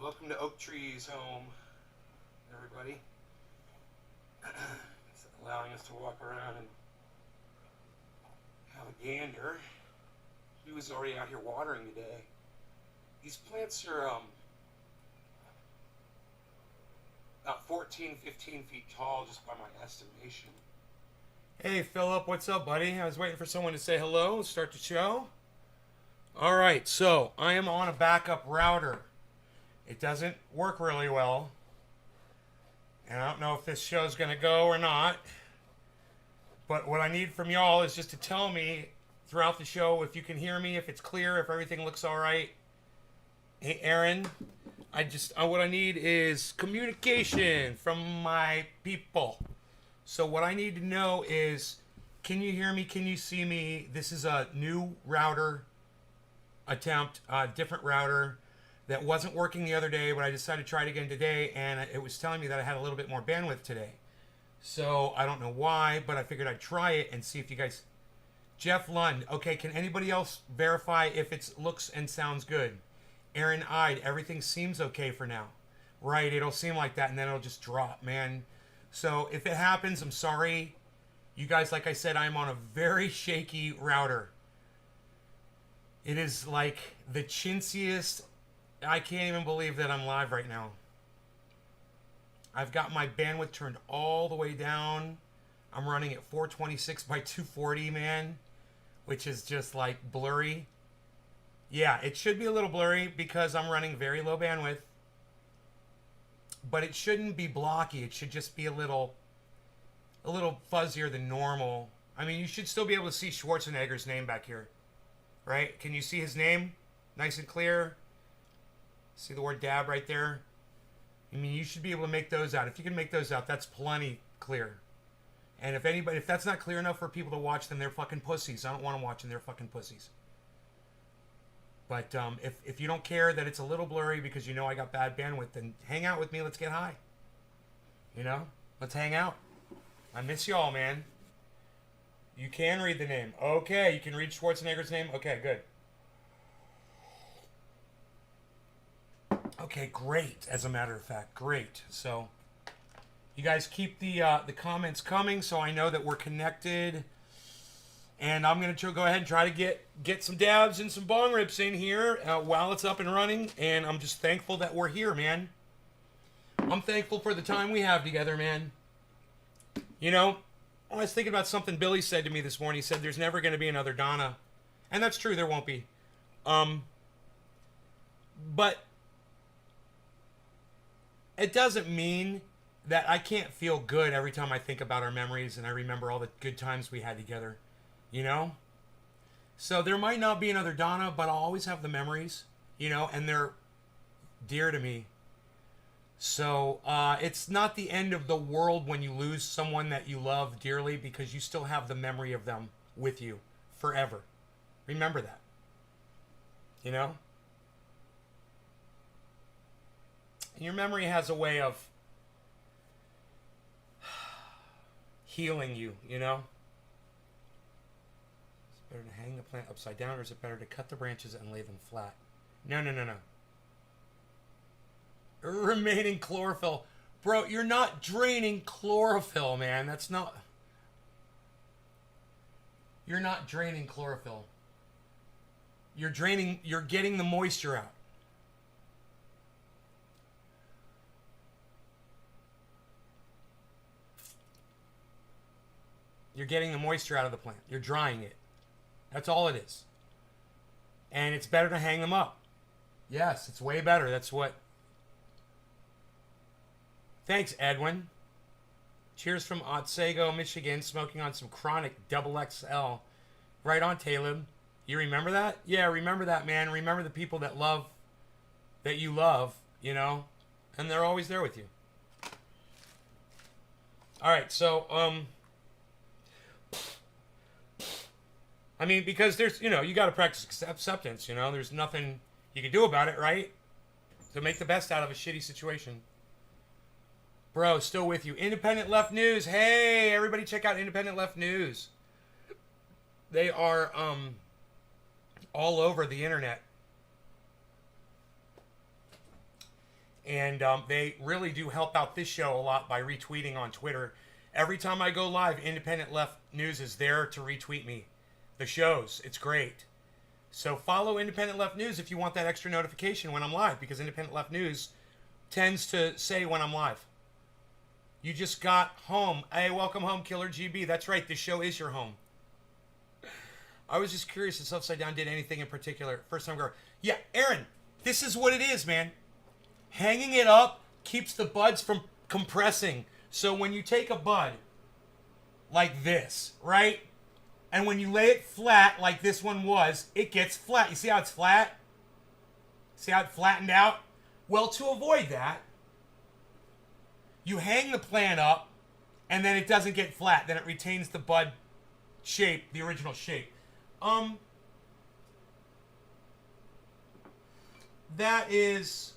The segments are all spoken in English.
Welcome to Oak Tree's home, everybody. It's allowing us to walk around and have a gander. He was already out here watering today. These plants are about 14, 15 feet tall, just by my estimation. Hey, Philip, what's up, buddy? I was waiting for someone to say hello, start the show. All right, so I am on a backup router. It doesn't work really well. And I don't know if this show's going to go or not. But what I need from y'all is just to tell me throughout the show if you can hear me, if it's clear, if everything looks all right. Hey, Aaron, what I need is communication from my people. So what I need to know is, can you hear me? Can you see me? This is a new router attempt, different router that wasn't working the other day, but I decided to try it again today, and it was telling me that I had a little bit more bandwidth today. So I don't know why, but I figured I'd try it and see if you guys... Jeff Lund. Okay, can anybody else verify if it looks and sounds good? Aaron Ide. Everything seems okay for now. Right, it'll seem like that, and then it'll just drop, man. So if it happens, I'm sorry. You guys, like I said, I'm on a very shaky router. It is like the chintziest... I can't even believe that I'm live right now. I've got my bandwidth turned all the way down. I'm running at 426 by 240, man, which is just like blurry. Yeah, it should be a little blurry because I'm running very low bandwidth. But it shouldn't be blocky. It should just be a little fuzzier than normal. I mean, you should still be able to see Schwarzenegger's name back here. Right? Can you see his name? Nice and clear. See the word dab right there? I mean, you should be able to make those out. If you can make those out, that's plenty clear. And if that's not clear enough for people to watch, then they're fucking pussies. I don't want them watching. They're fucking pussies. But if you don't care that it's a little blurry because you know I got bad bandwidth, then hang out with me. Let's get high. You know? Let's hang out. I miss y'all, man. You can read the name. Okay, you can read Schwarzenegger's name? Okay, good. Okay, great. As a matter of fact, great. So, you guys keep the comments coming, so I know that we're connected. And I'm gonna go ahead and try to get some dabs and some bong rips in here while it's up and running. And I'm just thankful that we're here, man. I'm thankful for the time we have together, man. You know, I was thinking about something Billy said to me this morning. He said, "There's never gonna be another Donna," and that's true. There won't be. But it doesn't mean that I can't feel good every time I think about our memories and I remember all the good times we had together, you know? So there might not be another Donna, but I'll always have the memories, you know, and they're dear to me. So it's not the end of the world when you lose someone that you love dearly because you still have the memory of them with you forever. Remember that, you know? And your memory has a way of healing you, you know? Is it better to hang the plant upside down or is it better to cut the branches and lay them flat? No. Remaining chlorophyll. Bro, you're not draining chlorophyll, man. That's not... You're not draining chlorophyll. You're getting the moisture out. You're getting the moisture out of the plant. You're drying it. That's all it is. And it's better to hang them up. Yes, it's way better. That's what... Thanks, Edwin. Cheers from Otsego, Michigan, smoking on some chronic double XL. Right on, Talib. You remember that? Yeah, remember that, man. Remember the people that you love, you know? And they're always there with you. All right, so, I mean, because there's, you know, you got to practice acceptance, you know? There's nothing you can do about it, right? So make the best out of a shitty situation. Bro, still with you. Independent Left News. Hey, everybody check out Independent Left News. They are all over the internet. And they really do help out this show a lot by retweeting on Twitter. Every time I go live, Independent Left News is there to retweet me. The shows. It's great. So follow Independent Left News if you want that extra notification when I'm live, because Independent Left News tends to say when I'm live. You just got home. Hey, welcome home, Killer GB. That's right. This show is your home. I was just curious if Upside Down did anything in particular. First time girl. Yeah, Aaron, this is what it is, man. Hanging it up keeps the buds from compressing. So when you take a bud like this, right? And when you lay it flat like this one was, it gets flat. You see how it's flat? See how it flattened out? Well, to avoid that, you hang the plant up and then it doesn't get flat. Then it retains the bud shape, the original shape. That is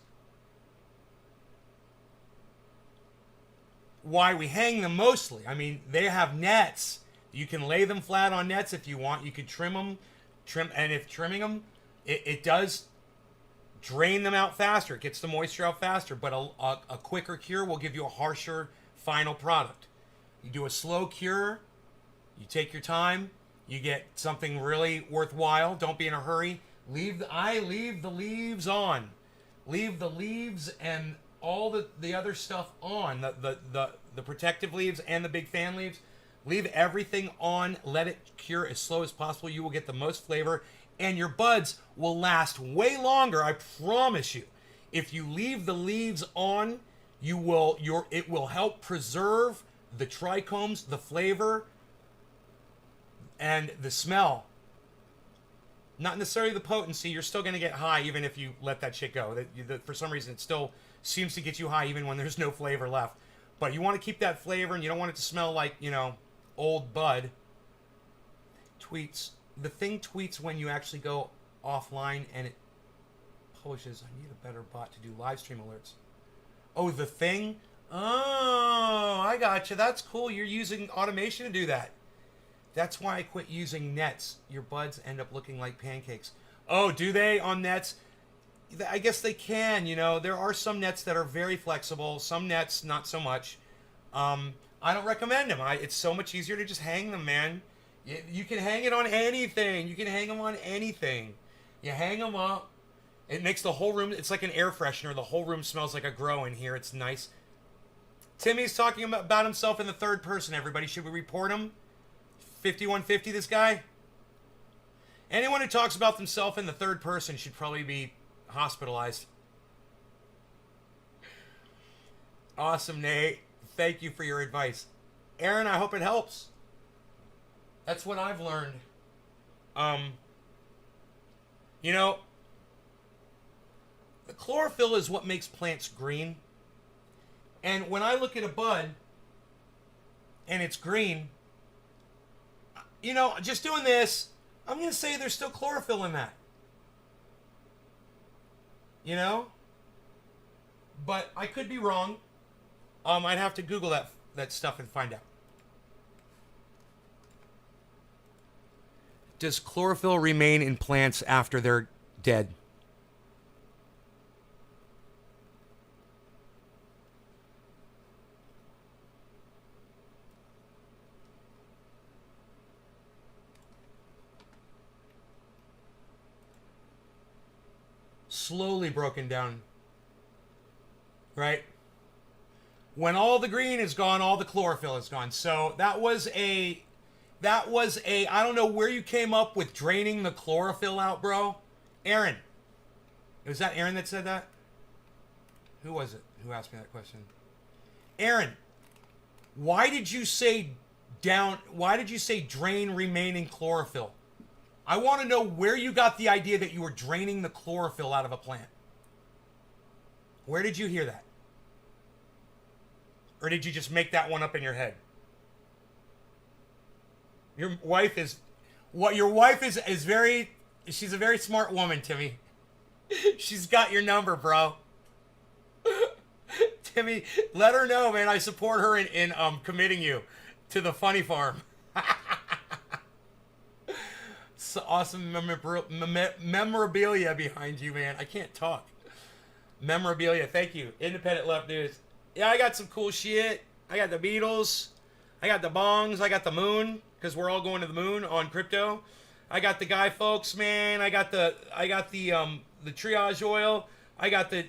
why we hang them mostly. I mean, they have nets. You can lay them flat on nets if you want. You can trim them, and if trimming them, it does drain them out faster. It gets the moisture out faster, but a quicker cure will give you a harsher final product. You do a slow cure, you take your time, you get something really worthwhile. Don't be in a hurry. I leave the leaves on. Leave the leaves and all the other stuff on. The protective leaves and the big fan leaves. Leave everything on. Let it cure as slow as possible. You will get the most flavor, and your buds will last way longer. I promise you. If you leave the leaves on, it will help preserve the trichomes, the flavor, and the smell. Not necessarily the potency. You're still going to get high even if you let that shit go. For some reason, it still seems to get you high even when there's no flavor left. But you want to keep that flavor, and you don't want it to smell like, old bud. Tweets. The thing tweets when you actually go offline, and it publishes. I need a better bot to do live stream alerts. Oh, the thing? Oh, I got you. That's cool. You're using automation to do that. That's why I quit using nets. Your buds end up looking like pancakes. Oh, do they on nets? I guess they can. There are some nets that are very flexible. Some nets, not so much. I don't recommend them. It's so much easier to just hang them, man. You can hang it on anything. You can hang them on anything. You hang them up. It makes the whole room, it's like an air freshener. The whole room smells like a grow in here. It's nice. Timmy's talking about himself in the third person, everybody. Should we report him? 5150, this guy? Anyone who talks about themselves in the third person should probably be hospitalized. Awesome, Nate. Thank you for your advice. Aaron, I hope it helps. That's what I've learned. The chlorophyll is what makes plants green. And when I look at a bud and it's green, just doing this, I'm going to say there's still chlorophyll in that. But I could be wrong. I'd have to Google that stuff and find out. Does chlorophyll remain in plants after they're dead? Slowly broken down. Right? When all the green is gone, all the chlorophyll is gone. So that was a I don't know where you came up with draining the chlorophyll out, bro. Aaron. Was that Aaron that said that? Who was it who asked me that question? Aaron, why did you say drain remaining chlorophyll? I want to know where you got the idea that you were draining the chlorophyll out of a plant. Where did you hear that? Or did you just make that one up in your head? Your wife is she's a very smart woman, Timmy. She's got your number, bro. Timmy, let her know, man. I support her in committing you to the funny farm. It's awesome memorabilia behind you, man. I can't talk. Memorabilia. Thank you. Independent Left News. Yeah, I got some cool shit. I got the Beatles. I got the bongs. I got the moon because we're all going to the moon on crypto. I got the Guy Fawkes, man. I got the triage oil. I got the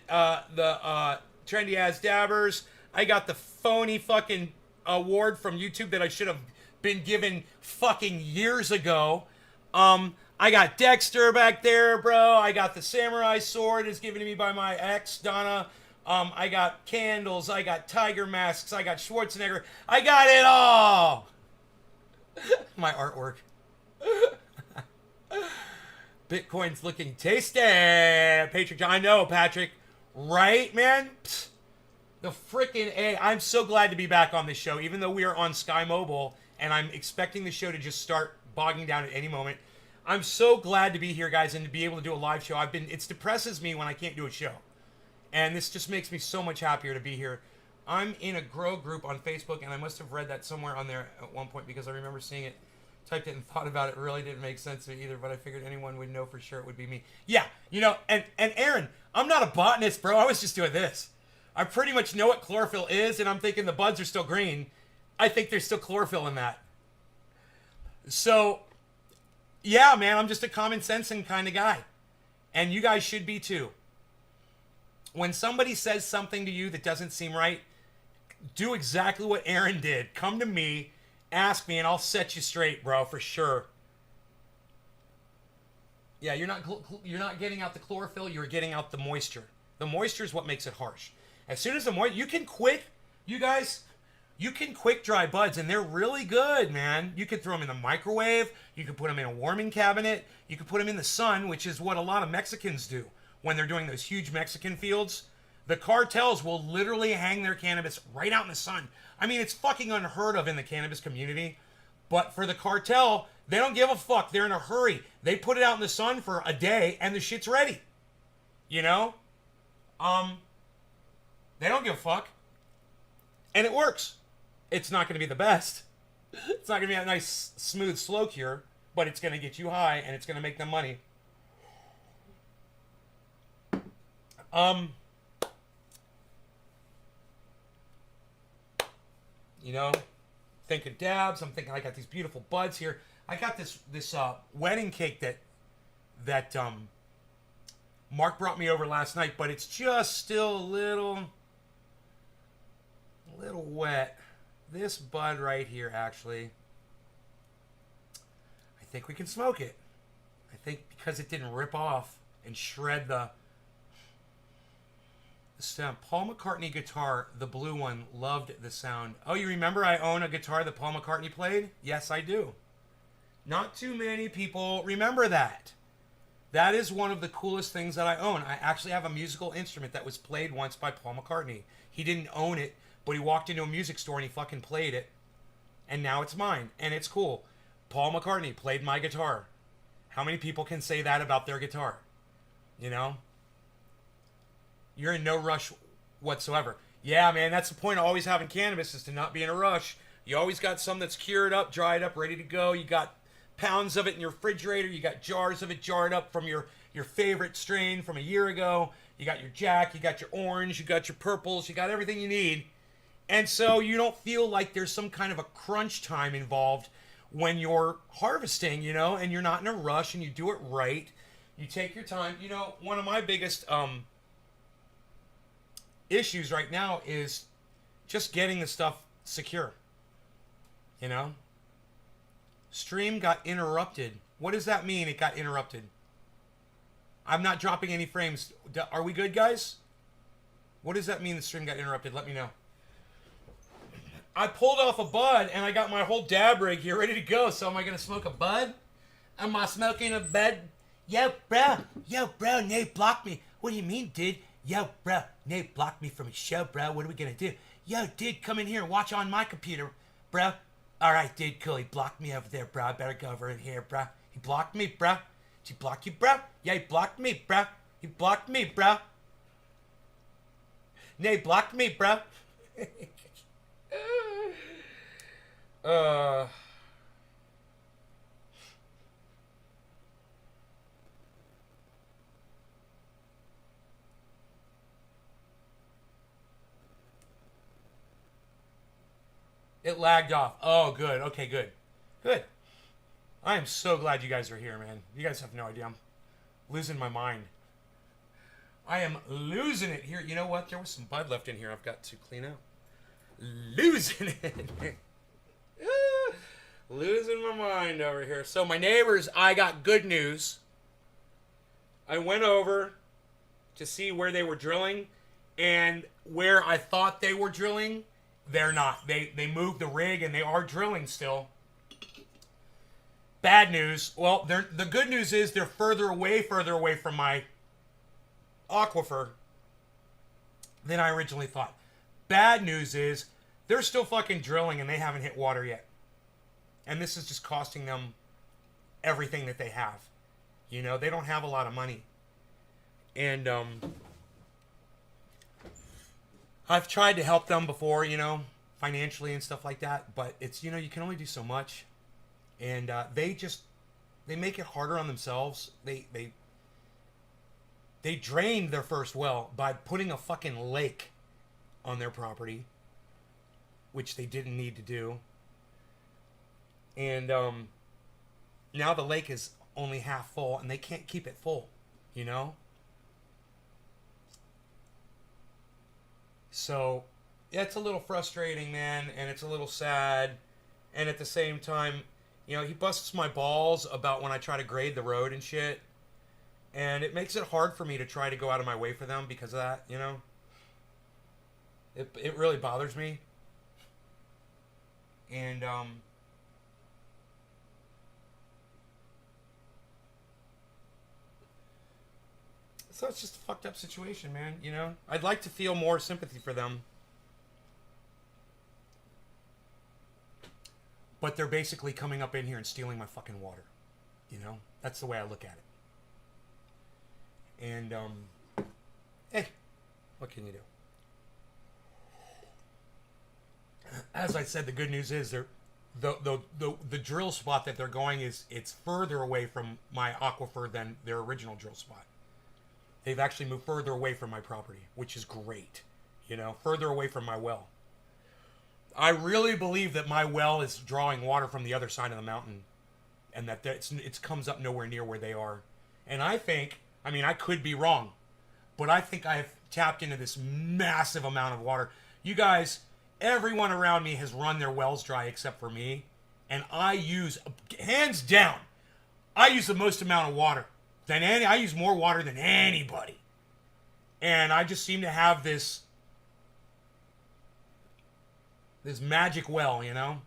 trendy ass dabbers. I got the phony fucking award from YouTube that I should have been given fucking years ago. I got Dexter back there, bro. I got the samurai sword is given to me by my ex, Donna. I got candles. I got tiger masks. I got Schwarzenegger. I got it all. My artwork. Bitcoin's looking tasty. Patrick, I know, Patrick. Right, man? Psst. The freaking A. I'm so glad to be back on this show, even though we are on Sky Mobile, and I'm expecting the show to just start bogging down at any moment. I'm so glad to be here, guys, and to be able to do a live show. It depresses me when I can't do a show. And this just makes me so much happier to be here. I'm in a grow group on Facebook, and I must have read that somewhere on there at one point because I remember seeing it, typed it, and thought about it. It really didn't make sense to me either, but I figured anyone would know for sure it would be me. Yeah, you know, and Aaron, I'm not a botanist, bro. I was just doing this. I pretty much know what chlorophyll is, and I'm thinking the buds are still green. I think there's still chlorophyll in that. So, yeah, man, I'm just a common sensing kind of guy. And you guys should be too. When somebody says something to you that doesn't seem right, do exactly what Aaron did. Come to me, ask me, and I'll set you straight, bro, for sure. Yeah, you're not getting out the chlorophyll, you're getting out the moisture. The moisture is what makes it harsh. As soon as the moisture, you guys, you can quick dry buds, and they're really good, man. You could throw them in the microwave. You could put them in a warming cabinet. You could put them in the sun, which is what a lot of Mexicans do when they're doing those huge Mexican fields. The cartels will literally hang their cannabis right out in the sun. I mean, it's fucking unheard of in the cannabis community. But for the cartel, they don't give a fuck. They're in a hurry. They put it out in the sun for a day, and the shit's ready. You know? They don't give a fuck. And it works. It's not going to be the best. It's not going to be a nice, smooth, slow cure, but it's going to get you high, and it's going to make them money. You know, thinking dabs. I'm thinking I got these beautiful buds here. I got this wedding cake that Mark brought me over last night, but it's just still a little wet. This bud right here, actually, I think we can smoke it. I think because it didn't rip off and shred the stem. Paul McCartney guitar, the blue one, loved the sound. Oh, you remember I own a guitar that Paul McCartney played? Yes, I do. Not too many people remember that. That is one of the coolest things that I own. I actually have a musical instrument that was played once by Paul McCartney. He didn't own it, but he walked into a music store and he fucking played it. And now it's mine. And it's cool. Paul McCartney played my guitar. How many people can say that about their guitar? You know? You're in no rush whatsoever. Yeah, man, that's the point of always having cannabis, is to not be in a rush. You always got some that's cured up, dried up, ready to go. You got pounds of it in your refrigerator. You got jars of it jarred up from your favorite strain from a year ago. You got your Jack, you got your orange, you got your purples, you got everything you need. And so you don't feel like there's some kind of a crunch time involved when you're harvesting, you know, and you're not in a rush and you do it right. You take your time. You know, one of my biggest issues right now is just getting the stuff secure. You know? Stream got interrupted. What does that mean, it got interrupted? I'm not dropping any frames. Are we good, guys? What does that mean, the stream got interrupted? Let me know. I pulled off a bud, and I got my whole dab rig here ready to go. So am I going to smoke a bud? Am I smoking a bud? Yo, bro, Nate blocked me. What do you mean, dude? Yo, bro, Nate blocked me from his show, bro. What are we going to do? Yo, dude, come in here and watch on my computer, bro. All right, dude, cool. He blocked me over there, bro. I better go over in here, bro. He blocked me, bro. Did he block you, bro? Yeah, he blocked me, bro. He blocked me, bro. Nate blocked me, bro. It lagged off. Oh, good. Okay, good. Good. I am so glad you guys are here, man. You guys have no idea. I'm losing my mind. I am losing it here. You know what? There was some Bud left in here I've got to clean out. Losing it. Losing my mind over here. So my neighbors, I got good news. I went over to see where they were drilling, and where I thought they were drilling, they're not. They moved the rig and they are drilling still. Bad news. Well, the good news is they're further away from my aquifer than I originally thought. Bad news is they're still fucking drilling and they haven't hit water yet. And this is just costing them everything that they have. You know, they don't have a lot of money. And I've tried to help them before, you know, financially and stuff like that. But it's, you know, you can only do so much. And they make it harder on themselves. They drained their first well by putting a fucking lake on their property, which they didn't need to do. And now the lake is only half full, and they can't keep it full, you know? So, yeah, it's a little frustrating, man, and it's a little sad. And at the same time, you know, he busts my balls about when I try to grade the road and shit. And it makes it hard for me to try to go out of my way for them because of that, you know? It really bothers me. And, so it's just a fucked up situation, man, you know? I'd like to feel more sympathy for them. But they're basically coming up in here and stealing my fucking water. You know? That's the way I look at it. And, hey, what can you do? As I said, the good news is the drill spot that they're going it's further away from my aquifer than their original drill spot. They've actually moved further away from my property, which is great. You know, further away from my well. I really believe that my well is drawing water from the other side of the mountain, and that it comes up nowhere near where they are. And I think, I mean, I could be wrong, but I think I've tapped into this massive amount of water. You guys, everyone around me has run their wells dry except for me, and I use, hands down, I use the most amount of water. I use more water than anybody. And I just seem to have this magic well, you know?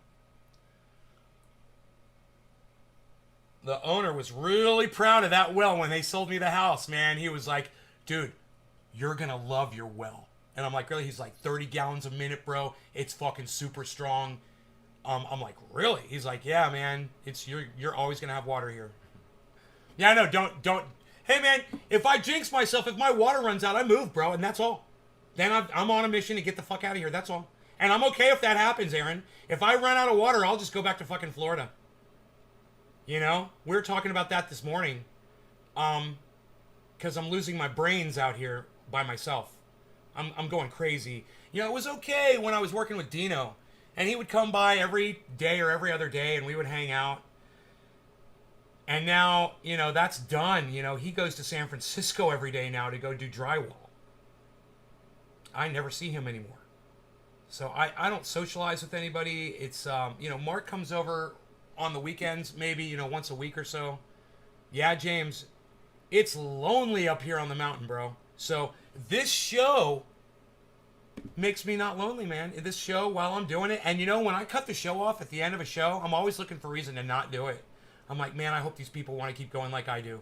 The owner was really proud of that well when they sold me the house, man. He was like, dude, you're gonna love your well. And I'm like, really? He's like, 30 gallons a minute, bro. It's fucking super strong. I'm like, really? He's like, yeah, man. You're always gonna have water here. Yeah, I know. Don't. Hey, man, if I jinx myself, if my water runs out, I move, bro, and that's all. Then I'm on a mission to get the fuck out of here. That's all. And I'm okay if that happens, Aaron. If I run out of water, I'll just go back to fucking Florida. You know? We were talking about that this morning. Because I'm losing my brains out here by myself. I'm going crazy. You know, it was okay when I was working with Dino. And he would come by every day or every other day, and we would hang out. And now, you know, that's done. You know, he goes to San Francisco every day now to go do drywall. I never see him anymore. So I don't socialize with anybody. It's, you know, Mark comes over on the weekends, maybe, you know, once a week or so. Yeah, James, it's lonely up here on the mountain, bro. So this show makes me not lonely, man. This show, while I'm doing it, and you know, when I cut the show off at the end of a show, I'm always looking for a reason to not do it. I'm like, man, I hope these people want to keep going like I do,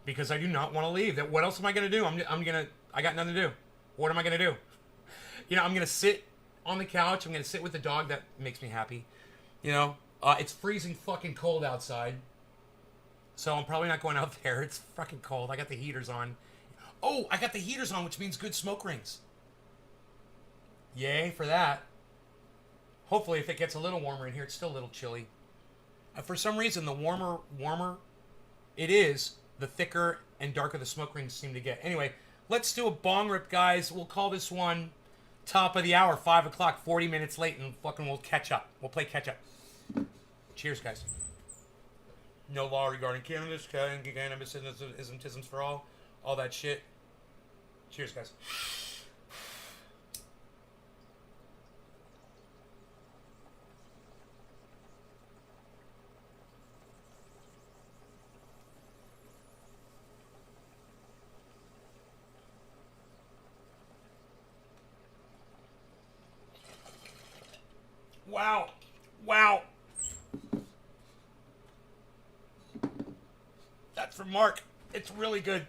because I do not want to leave. That what else am I gonna do? I got nothing to do. What am I gonna do? You know, I'm gonna sit on the couch. I'm gonna sit with the dog. That makes me happy. You know, it's freezing fucking cold outside, so I'm probably not going out there. It's fucking cold. I got the heaters on. Oh, I got the heaters on, which means good smoke rings. Yay for that. Hopefully, if it gets a little warmer in here, it's still a little chilly. For some reason, the warmer it is, the thicker and darker the smoke rings seem to get. Anyway, let's do a bong rip, guys. We'll call this one Top of the hour, 5 o'clock, 40 minutes late, and fucking we'll catch up. We'll play catch up. Cheers, guys. No law regarding cannabis, cannabis isms for all that shit. Cheers, guys. Wow. Wow. That's from Mark. It's really good.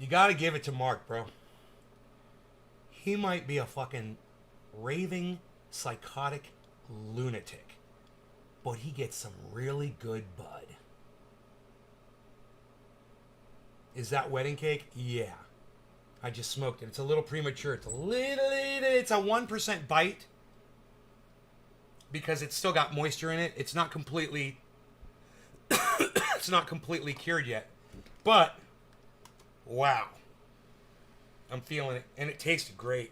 You gotta give it to Mark, bro. He might be a fucking raving, psychotic lunatic, but he gets some really good bud. Is that wedding cake? Yeah. I just smoked it. It's a little premature. It's a 1% bite because it's still got moisture in it. It's not completely cured yet. But wow. I'm feeling it. And it tasted great.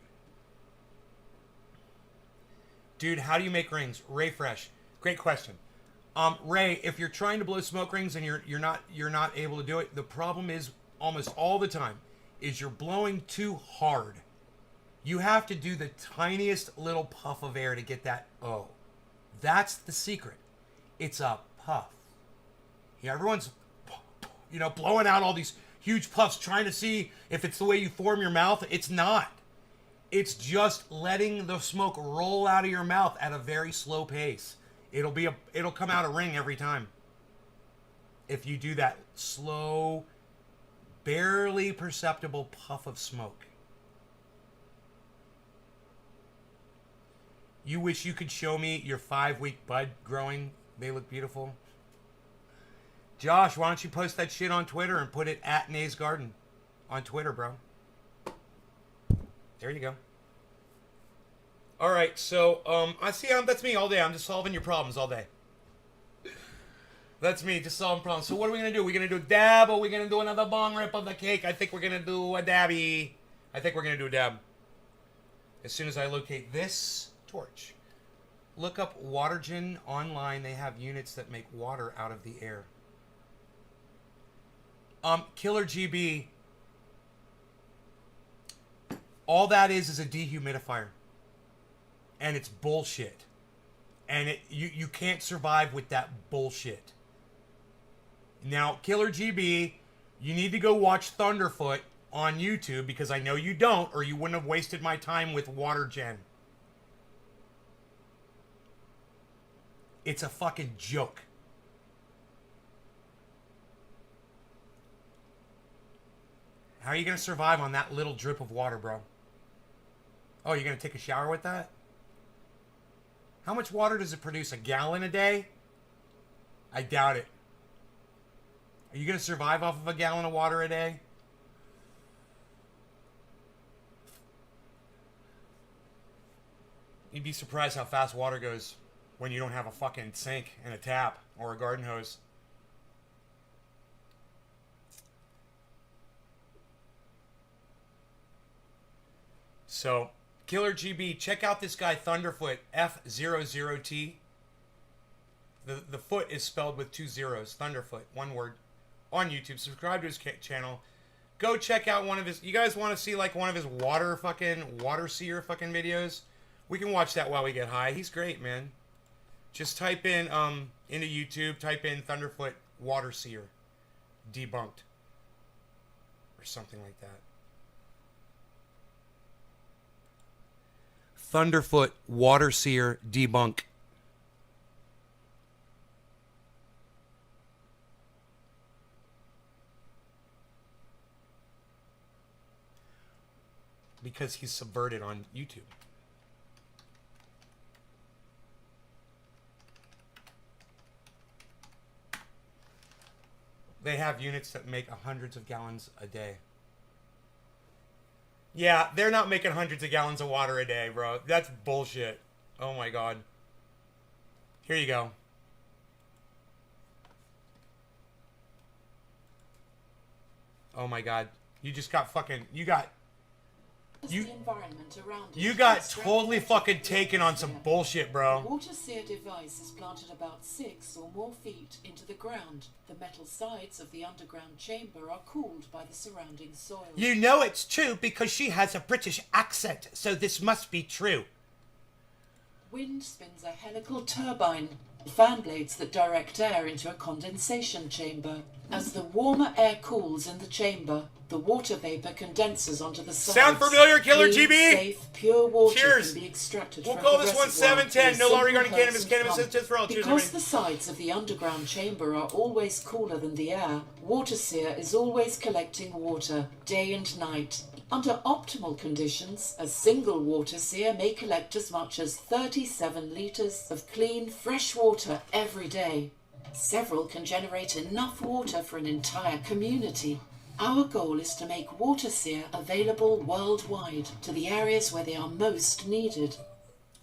Dude, how do you make rings? Ray Fresh. Great question. Ray, if you're trying to blow smoke rings and you're not able to do it, the problem is almost all the time is you're blowing too hard. You have to do the tiniest little puff of air to get that O. That's the secret. It's a puff. Yeah, everyone's blowing out all these huge puffs trying to see if it's the way you form your mouth. It's not. It's just letting the smoke roll out of your mouth at a very slow pace. It'll come out a ring every time. If you do that slow, barely perceptible puff of smoke. You wish you could show me your 5-week bud growing. They look beautiful. Josh, why don't you post that shit on Twitter and put it at Nay's Garden on Twitter, bro. There you go. All right, so I see that's me all day. I'm just solving your problems all day. That's me, just solving problems. So what are we gonna do? We're gonna do a dab, or we're gonna do another bong rip of the cake? I think we're gonna do a dabby. I think we're gonna do a dab. As soon as I locate this torch, look up Watergen online. They have units that make water out of the air. Killer GB. All that is a dehumidifier. And it's bullshit. And you can't survive with that bullshit. Now, Killer GB, you need to go watch Thunderfoot on YouTube, because I know you don't, or you wouldn't have wasted my time with Watergen. It's a fucking joke. How are you going to survive on that little drip of water, bro? Oh, you're going to take a shower with that? How much water does it produce? A gallon a day? I doubt it. Are you going to survive off of a gallon of water a day? You'd be surprised how fast water goes when you don't have a fucking sink and a tap or a garden hose. So, Killer GB, check out this guy Thunderfoot, F00T. The foot is spelled with 2 zeros. Thunderfoot, one word. On YouTube. Subscribe to his channel. Go check out one of his... You guys want to see like one of his water seer fucking videos? We can watch that while we get high. He's great, man. Just type in into YouTube, type in Thunderfoot water seer debunked or something like that. Thunderfoot water seer debunk. Because he's subverted on YouTube. They have units that make hundreds of gallons a day. Yeah, they're not making hundreds of gallons of water a day, bro. That's bullshit. Oh my god. Here you go. Oh my god. You just got fucking... You got totally fucking taken on some bullshit, bro. The water seer device is planted about 6 or more feet into the ground. The metal sides of the underground chamber are cooled by the surrounding soil. You know it's true because she has a British accent, so this must be true. Wind spins a helical turbine, fan blades that direct air into a condensation chamber. As the warmer air cools in the chamber, the water vapor condenses onto the sides. Sound familiar, Killer Clean, GB? Safe, pure water Cheers. can be extracted We'll from call the this one reservoir 710. No longer regarding through a cannabis. simple Cannabis pump. is just for all. Cheers, Because everybody. the sides of the underground chamber are always cooler than the air, Water Seer is always collecting water, day and night. Under optimal conditions, a single Water Seer may collect as much as 37 litres of clean, fresh water every day. Several can generate enough water for an entire community. Our goal is to make Water Seer available worldwide to the areas where they are most needed.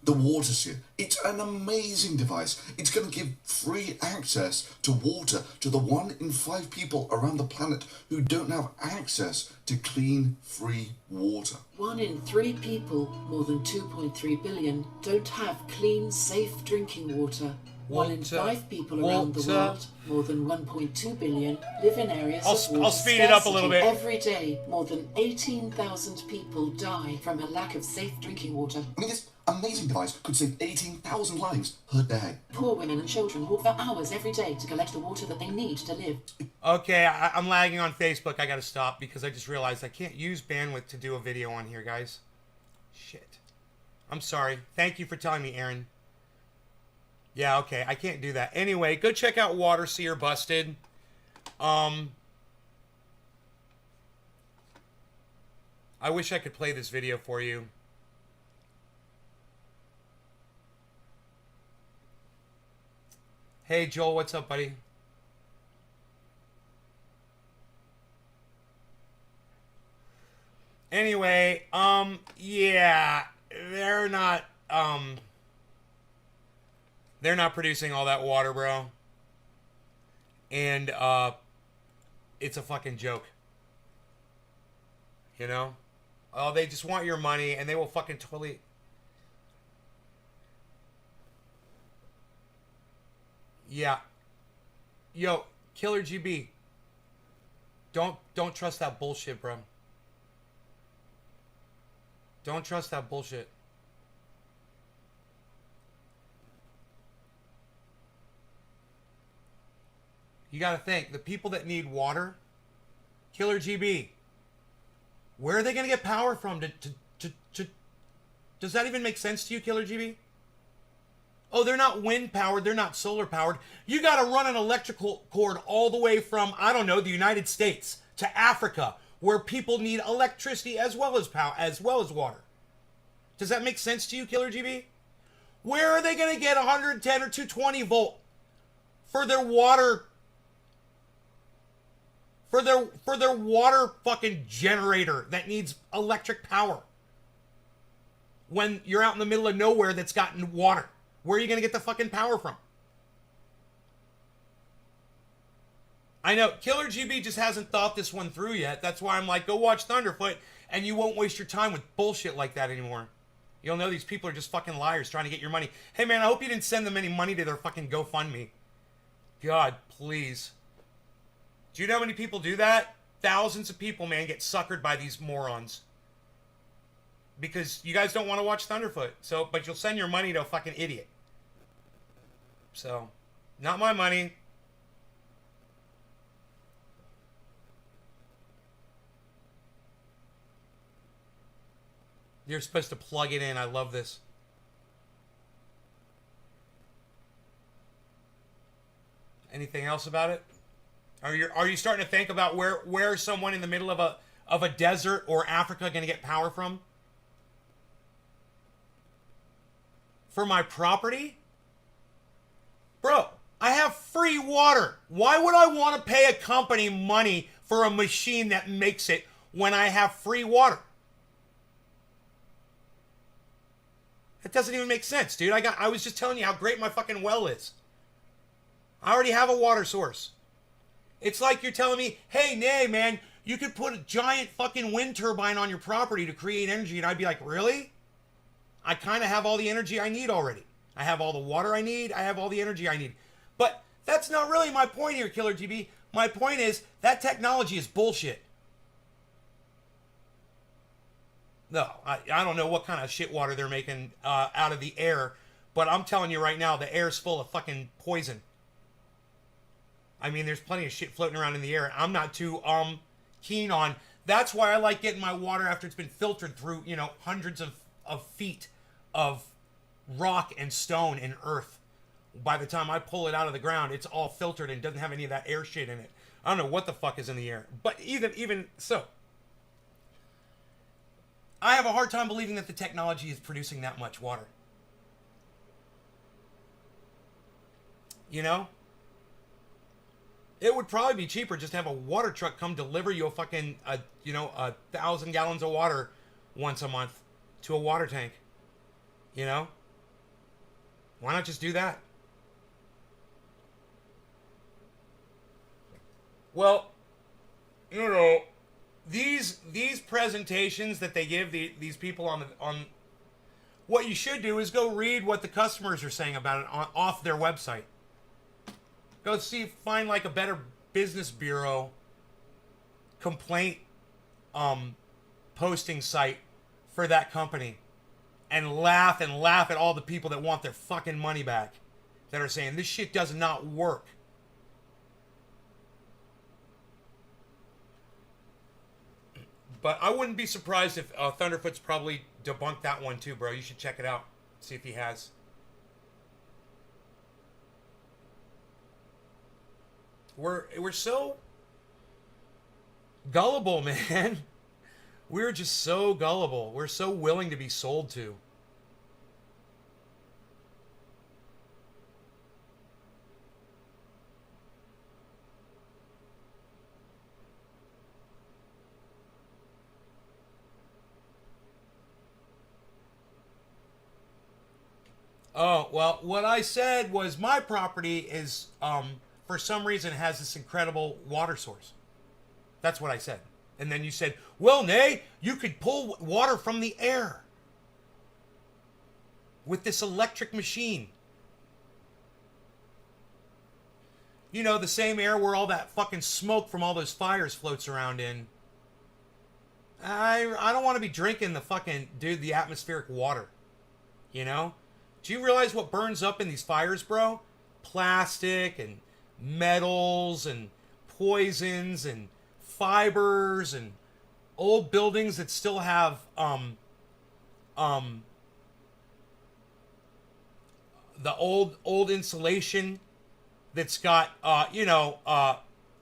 The Water Seer, it's an amazing device. It's going to give free access to water to the 1 in 5 people around the planet who don't have access to clean, free water. 1 in 3 people, more than 2.3 billion, don't have clean, safe drinking water. 1 in 5 people around the world, more than 1.2 billion, live in areas of water I'll speed it up a little bit. Every day, more than 18,000 people die from a lack of safe drinking water. I mean, this amazing device could save 18,000 lives per day. Poor women and children walk for hours every day to collect the water that they need to live. Okay, I'm lagging on Facebook. I gotta stop because I just realized I can't use bandwidth to do a video on here, guys. Shit. I'm sorry. Thank you for telling me, Aaron. Yeah, okay, I can't do that. Anyway, go check out Water Seer Busted. I wish I could play this video for you. Hey, Joel, what's up, buddy? Anyway, yeah, they're not producing all that water, bro. And, it's a fucking joke. You know? Oh, they just want your money, and they will fucking totally... Yeah. Yo, Killer GB. Don't trust that bullshit, bro. Don't trust that bullshit. You gotta think, the people that need water, Killer GB, where are they gonna get power from? Does that even make sense to you, Killer GB? Oh, they're not wind powered, they're not solar powered. You gotta run an electrical cord all the way from, I don't know, the United States to Africa, where people need electricity as well as power, as well as water. Does that make sense to you, Killer GB? Where are they gonna get 110 or 220 volt for their water? For their water fucking generator that needs electric power. When you're out in the middle of nowhere that's gotten water. Where are you going to get the fucking power from? I know, Killer GB just hasn't thought this one through yet. That's why I'm like, go watch Thunderfoot, and you won't waste your time with bullshit like that anymore. You'll know these people are just fucking liars trying to get your money. Hey, man, I hope you didn't send them any money to their fucking GoFundMe. God, please. Do you know how many people do that? Thousands of people, man, get suckered by these morons. Because you guys don't want to watch Thunderfoot. So, but you'll send your money to a fucking idiot. So, not my money. You're supposed to plug it in. I love this. Anything else about it? Are you starting to think about where someone in the middle of a desert or Africa going to get power from? For my property? Bro, I have free water. Why would I want to pay a company money for a machine that makes it when I have free water? That doesn't even make sense, dude. I was just telling you how great my fucking well is. I already have a water source. It's like you're telling me, hey, nay, man, you could put a giant fucking wind turbine on your property to create energy. And I'd be like, really? I kind of have all the energy I need already. I have all the water I need. I have all the energy I need. But that's not really my point here, Killer GB. My point is that technology is bullshit. No, I don't know what kind of shit water they're making out of the air, but I'm telling you right now, the air's full of fucking poison. I mean, there's plenty of shit floating around in the air. I'm not too keen on. That's why I like getting my water after it's been filtered through, you know, hundreds of feet of rock and stone and earth. By the time I pull it out of the ground, it's all filtered and doesn't have any of that air shit in it. I don't know what the fuck is in the air. But even so, I have a hard time believing that the technology is producing that much water. You know? It would probably be cheaper just to have a water truck come deliver you a fucking, 1,000 gallons of water once a month to a water tank. You know? Why not just do that? Well, you know, these presentations that they give these people on what you should do is go read what the customers are saying about it off their website. Go find like a Better Business Bureau complaint posting site for that company and laugh at all the people that want their fucking money back, that are saying this shit does not work. But I wouldn't be surprised if Thunderfoot's probably debunked that one too, bro. You should check it out. See if he has. We're so gullible, man. We're just so gullible. We're so willing to be sold to. Oh, well, what I said was my property is, for some reason, has this incredible water source. That's what I said. And then you said, well, Nay, you could pull water from the air with this electric machine. You know, the same air where all that fucking smoke from all those fires floats around in. I don't want to be drinking the atmospheric water. You know? Do you realize what burns up in these fires, bro? Plastic and metals and poisons and fibers and old buildings that still have the old insulation that's got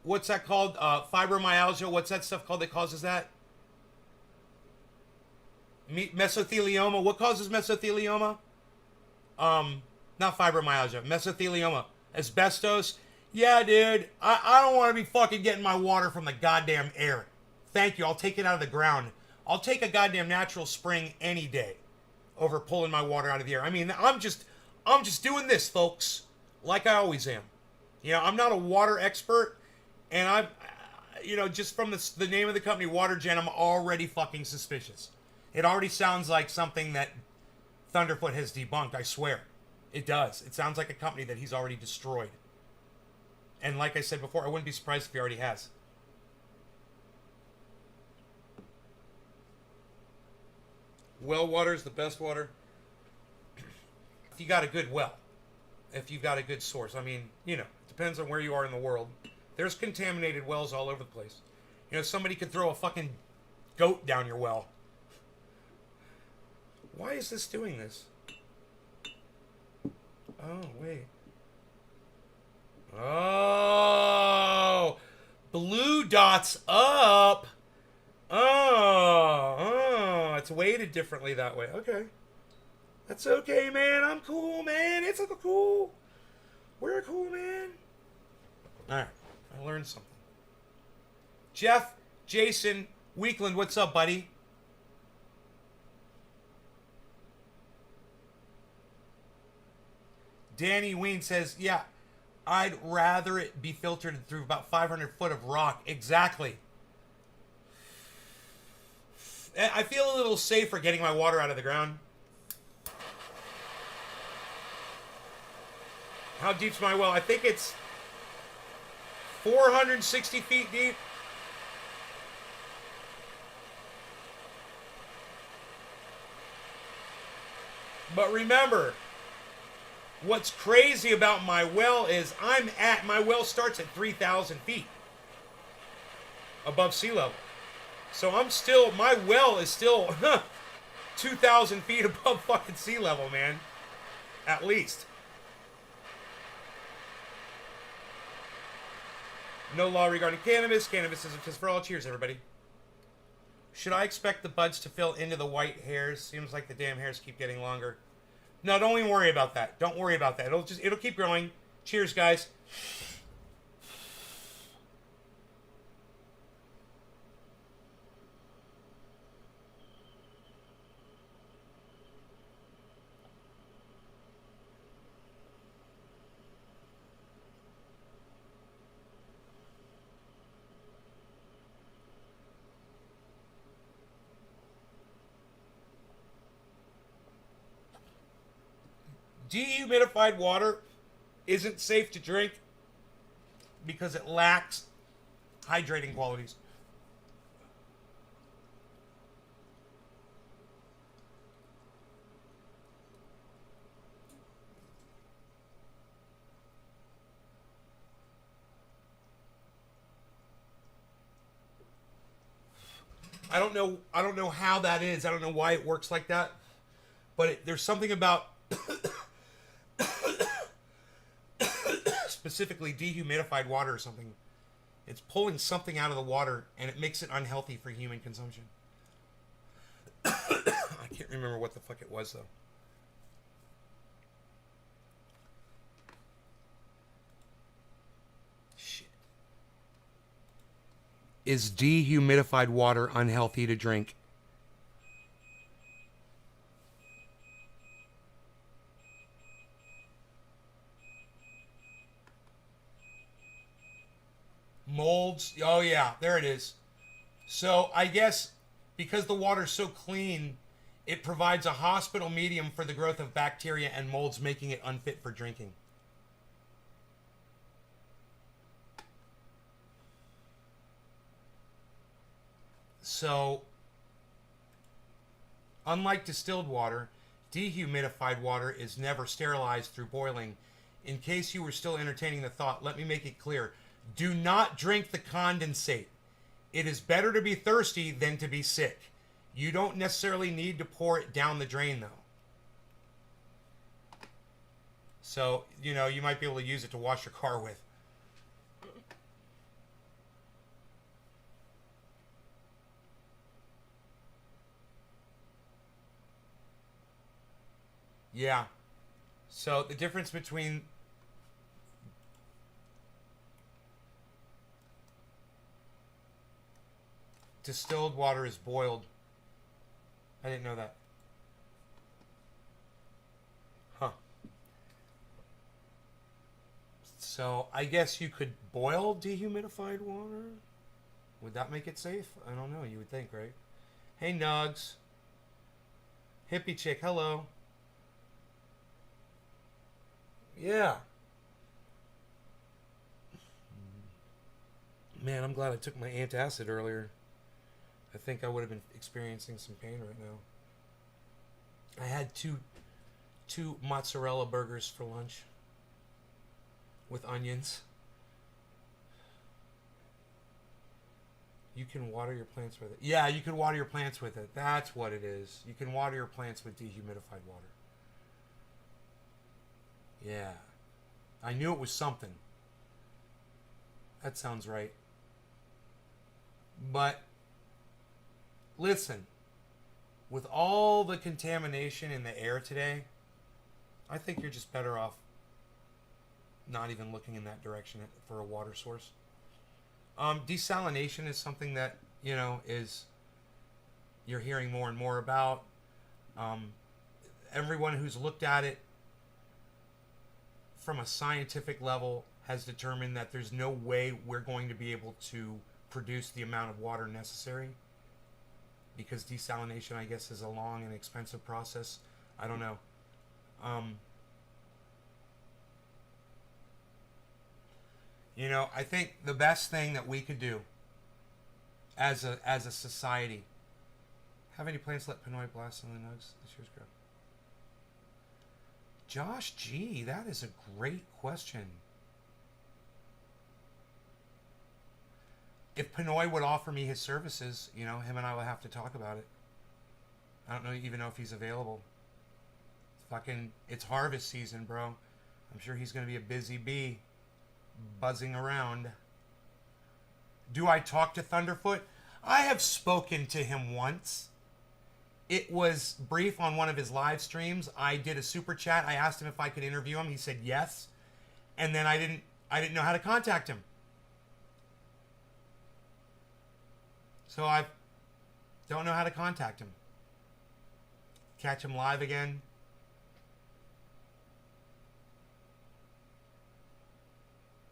what's that called? Fibromyalgia. What's that stuff called that causes that? Mesothelioma. What causes mesothelioma? Not fibromyalgia, mesothelioma, asbestos. Yeah, dude, I don't want to be fucking getting my water from the goddamn air. Thank you, I'll take it out of the ground. I'll take a goddamn natural spring any day over pulling my water out of the air. I mean, I'm just doing this, folks, like I always am. You know, I'm not a water expert, and just from the name of the company, WaterGen, I'm already fucking suspicious. It already sounds like something that Thunderfoot has debunked, I swear. It does. It sounds like a company that he's already destroyed. And like I said before, I wouldn't be surprised if he already has. Well water is the best water. If you got a good well. If you've got a good source. I mean, it depends on where you are in the world. There's contaminated wells all over the place. Somebody could throw a fucking goat down your well. Why is this doing this? Oh, wait. Oh! Blue dots up! Oh! It's weighted differently that way. Okay. That's okay, man. I'm cool, man. It's cool. We're cool, man. All right, I learned something. Jeff, Jason, Weekland, what's up, buddy? Danny Ween says, yeah, I'd rather it be filtered through about 500 foot of rock. Exactly. I feel a little safer getting my water out of the ground. How deep's my well? I think it's 460 feet deep. But remember, what's crazy about my well is my well starts at 3,000 feet above sea level. So my well is still 2,000 feet above fucking sea level, man. At least. No law regarding cannabis. Cannabis is just for all. Cheers, everybody. Should I expect the buds to fill into the white hairs? Seems like the damn hairs keep getting longer. No, don't even worry about that. Don't worry about that. It'll keep growing. Cheers, guys. Dehumidified water isn't safe to drink because it lacks hydrating qualities. I don't know how that is. I don't know why it works like that. But there's something about specifically dehumidified water or something. It's pulling something out of the water and it makes it unhealthy for human consumption. I can't remember what the fuck it was though. Shit. Is dehumidified water unhealthy to drink? Molds. Oh, yeah. There it is. So, I guess because the water's so clean, it provides a hospital medium for the growth of bacteria and molds, making it unfit for drinking. So, unlike distilled water, dehumidified water is never sterilized through boiling. In case you were still entertaining the thought, let me make it clear. Do not drink the condensate. It is better to be thirsty than to be sick. You don't necessarily need to pour it down the drain, though. So, you might be able to use it to wash your car with. Yeah. So, the difference between distilled water is boiled. I didn't know that. Huh. So, I guess you could boil dehumidified water? Would that make it safe? I don't know. You would think, right? Hey, Nugs. Hippie chick, hello. Yeah. Man, I'm glad I took my antacid earlier. I think I would have been experiencing some pain right now. I had two mozzarella burgers for lunch with onions. You can water your plants with it. Yeah, you can water your plants with it. That's what it is. You can water your plants with dehumidified water. Yeah. I knew it was something. That sounds right. But listen, with all the contamination in the air today, I think you're just better off not even looking in that direction for a water source. Desalination is something that, you know, is you're hearing more and more about. Everyone who's looked at it from a scientific level has determined that there's no way we're going to be able to produce the amount of water necessary, because desalination, I guess, is a long and expensive process. I don't know. You know, I think the best thing that we could do as a society. Have any plans to let Pinoy blast some of the nugs this year's growth? Josh G, that is a great question. If Pinoy would offer me his services, you know, him and I will have to talk about it. I don't even know if he's available. It's harvest season, bro. I'm sure he's going to be a busy bee buzzing around. Do I talk to Thunderfoot? I have spoken to him once. It was brief on one of his live streams. I did a super chat. I asked him if I could interview him. He said yes. And then I didn't know how to contact him. So I don't know how to contact him. Catch him live again.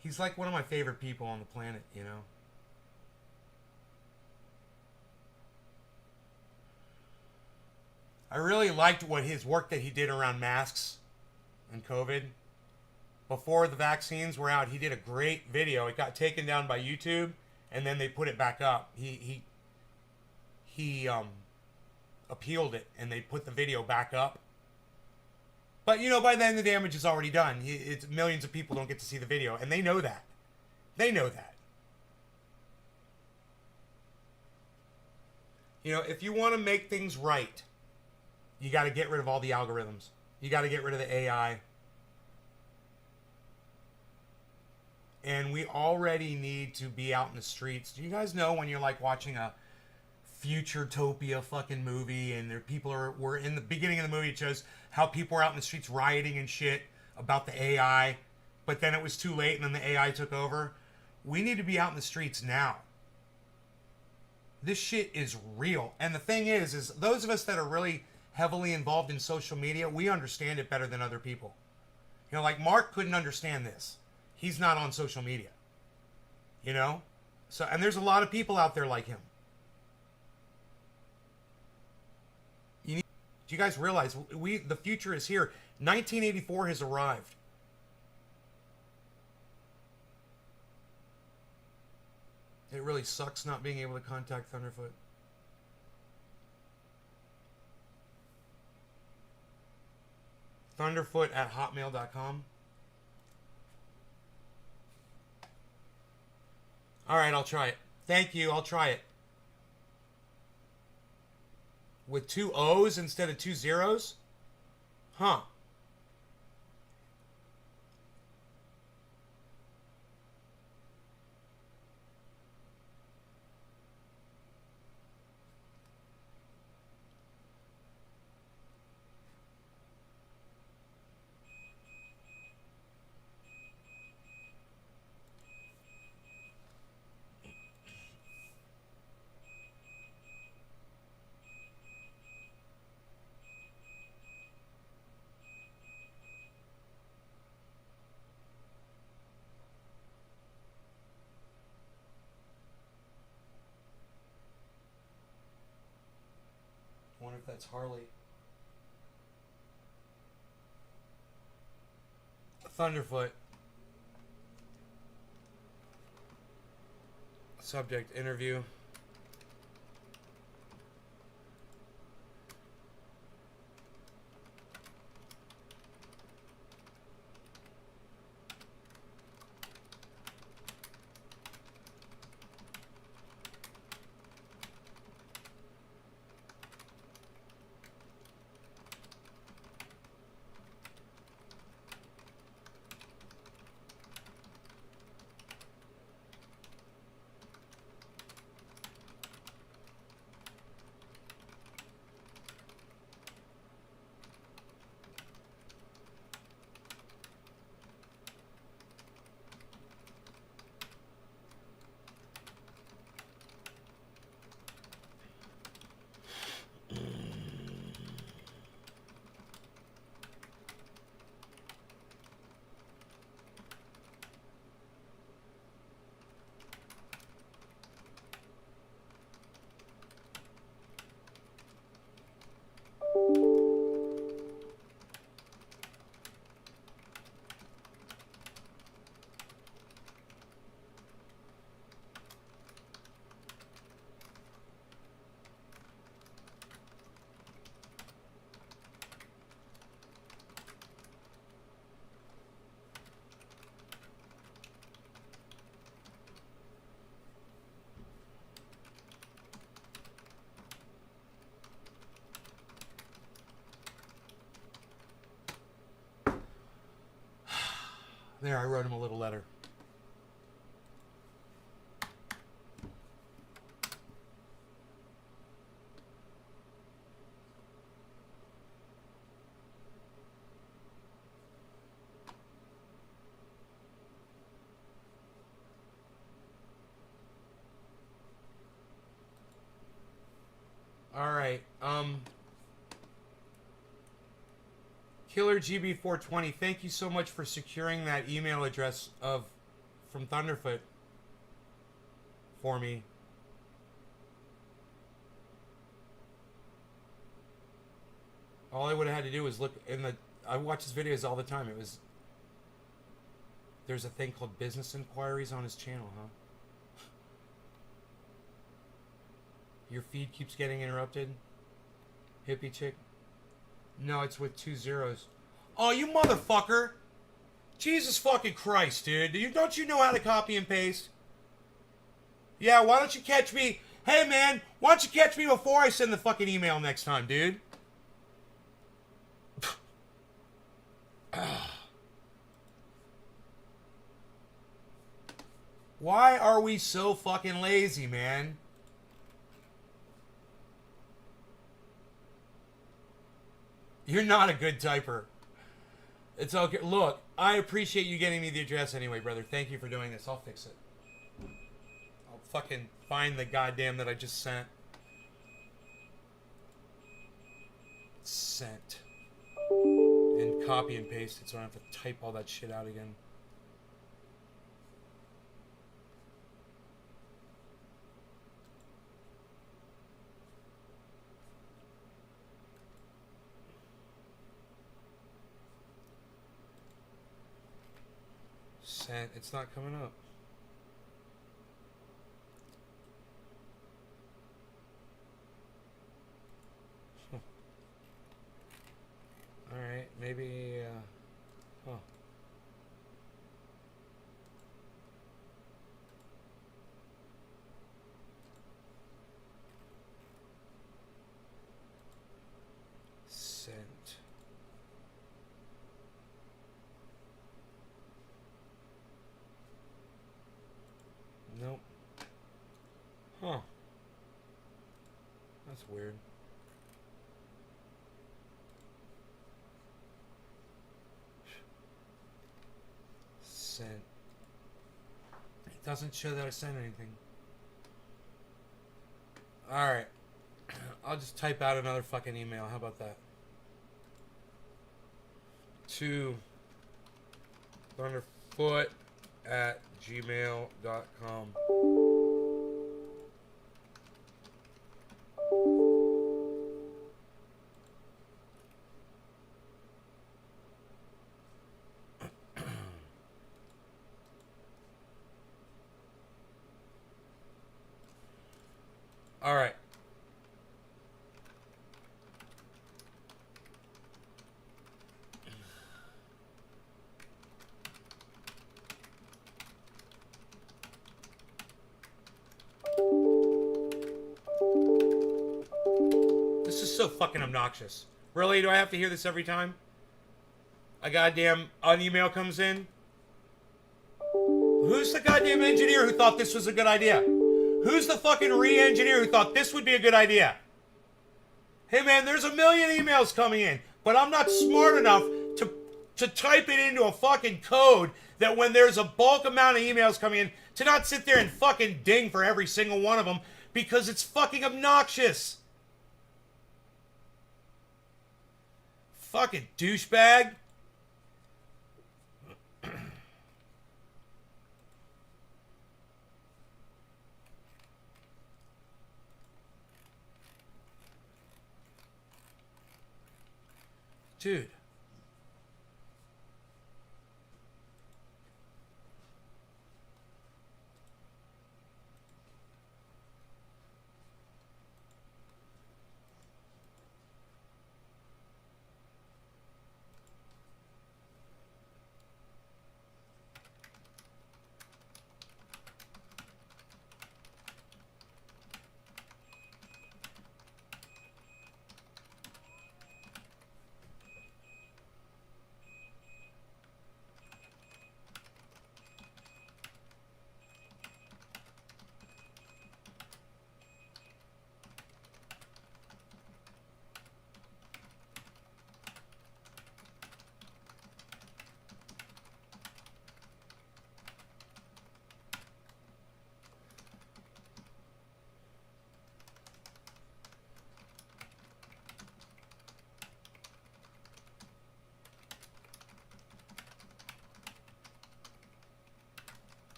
He's like one of my favorite people on the planet, you know. I really liked his work that he did around masks and COVID. Before the vaccines were out, he did a great video. It got taken down by YouTube, and then they put it back up. He appealed it, and they put the video back up. But, you know, by then the damage is already done. It's millions of people don't get to see the video, and they know that. They know that. You know, if you want to make things right, you got to get rid of all the algorithms. You got to get rid of the AI. And we already need to be out in the streets. Do you guys know when you're like watching a Futuretopia fucking movie and were in the beginning of the movie, it shows how people were out in the streets rioting and shit about the AI, but then it was too late and then the AI took over? We need to be out in the streets now. This shit is real. And the thing is those of us that are really heavily involved in social media, we understand it better than other people. You know, like Mark couldn't understand this. He's not on social media. You know? So, and there's a lot of people out there like him. Do you guys realize the future is here? 1984 has arrived. It really sucks not being able to contact Thunderfoot. Thunderfoot@hotmail.com. All right, I'll try it. Thank you. I'll try it. With 2 O's instead of 2 zeros? Huh. I wonder if that's Harley. Thunderfoot. Subject, interview. There, I wrote him a little letter. All right. Killer GB420, thank you so much for securing that email address from Thunderfoot for me. All I would have had to do was look in the... I watch his videos all the time. There's a thing called business inquiries on his channel, huh? Your feed keeps getting interrupted? Hippie chick? No, it's with 2 zeros. Oh, you motherfucker! Jesus fucking Christ, dude. Don't you know how to copy and paste? Yeah, why don't you catch me... Hey, man, why don't you catch me before I send the fucking email next time, dude? Why are we so fucking lazy, man? You're not a good typer. It's okay. Look, I appreciate you getting me the address anyway, brother. Thank you for doing this. I'll fix it. I'll fucking find the goddamn that I just sent. Sent. And copy and paste it so I don't have to type all that shit out again. Sent. It's not coming up. Alright, maybe, huh. Sent. Nope. Huh. That's weird. Sent. It doesn't show that I sent anything. Alright. I'll just type out another fucking email. How about that? To thunderfoot@gmail.com. All right. This is so fucking obnoxious. Really? Do I have to hear this every time? A goddamn an email comes in? Who's the goddamn engineer who thought this was a good idea? Who's the fucking re-engineer who thought this would be a good idea? Hey man, there's a million emails coming in, but I'm not smart enough to type it into a fucking code that when there's a bulk amount of emails coming in, to not sit there and fucking ding for every single one of them because it's fucking obnoxious. Fucking douchebag. Dude.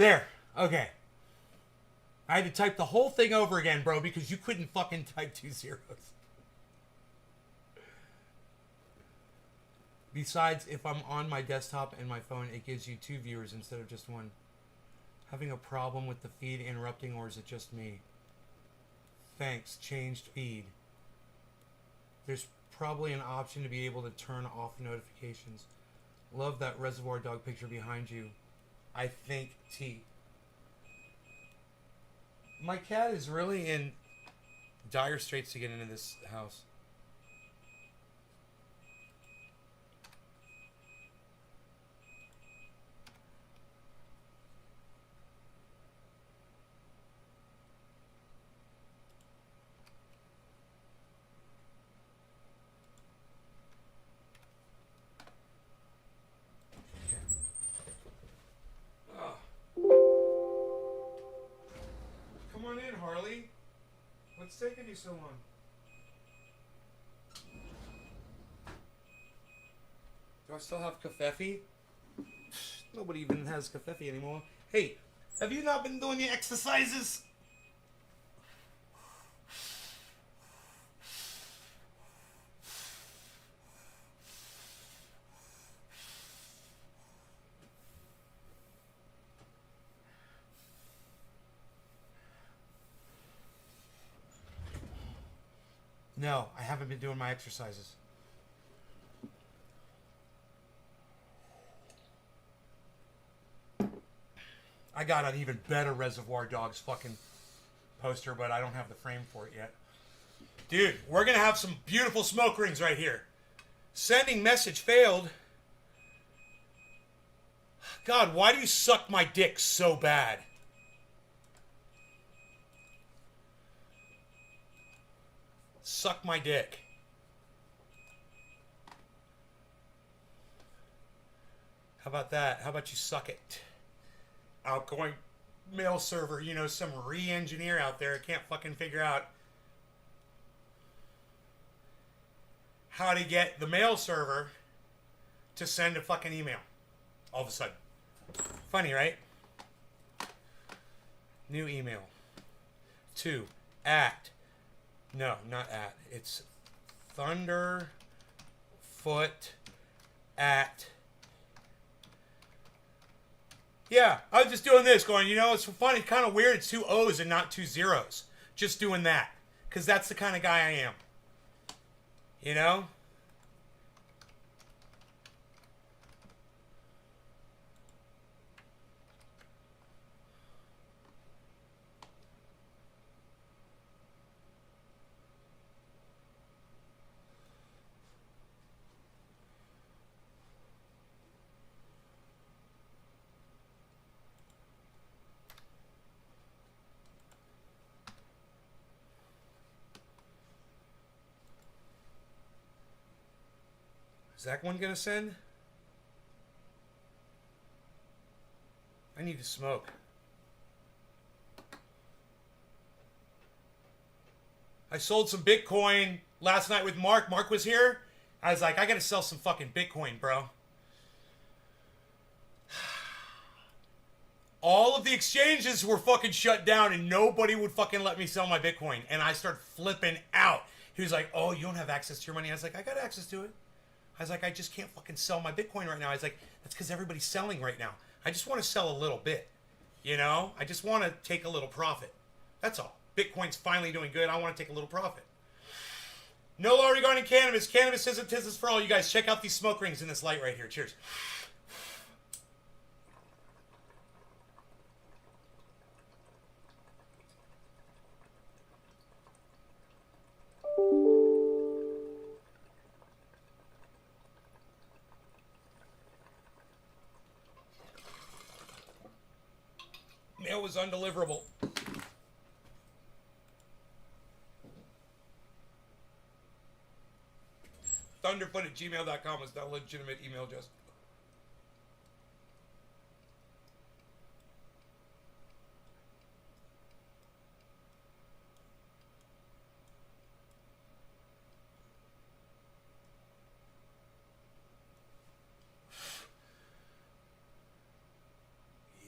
There. Okay. I had to type the whole thing over again, bro, because you couldn't fucking type 2 zeros. Besides, if I'm on my desktop and my phone, it gives you 2 viewers instead of just 1. Having a problem with the feed interrupting, or is it just me? Thanks. Changed feed. There's probably an option to be able to turn off notifications. Love that Reservoir Dog picture behind you. I think T. My cat is really in dire straits to get into this house. Come on in, Harley. What's taking you so long? Do I still have Covfefe? Nobody even has Covfefe anymore. Hey, have you not been doing your exercises? No, I haven't been doing my exercises. I got an even better Reservoir Dogs fucking poster, but I don't have the frame for it yet. Dude, we're gonna have some beautiful smoke rings right here. Sending message failed. God, why do you suck my dick so bad? Suck my dick. How about that? How about you suck it? Outgoing mail server, you know, some re-engineer out there can't fucking figure out how to get the mail server to send a fucking email all of a sudden. Funny, right? New email. To at. No, not at. It's Thunderfoot at. Yeah, I was just doing this, going, you know, it's funny, it's kind of weird. It's 2 O's and not 2 zeros. Just doing that. Because that's the kind of guy I am. You know? Is that one gonna send? I need to smoke. I sold some Bitcoin last night with Mark. Mark was here. I was like, I gotta sell some fucking Bitcoin, bro. All of the exchanges were fucking shut down and nobody would fucking let me sell my Bitcoin. And I started flipping out. He was like, oh, you don't have access to your money. I was like, I got access to it. I was like, I just can't fucking sell my Bitcoin right now. I was like, that's because everybody's selling right now. I just want to sell a little bit. You know? I just want to take a little profit. That's all. Bitcoin's finally doing good. I want to take a little profit. No law regarding cannabis. Cannabis isn't business for all. You guys, check out these smoke rings in this light right here. Cheers. Mail was undeliverable. Thunderfoot@gmail.com is not a legitimate email address.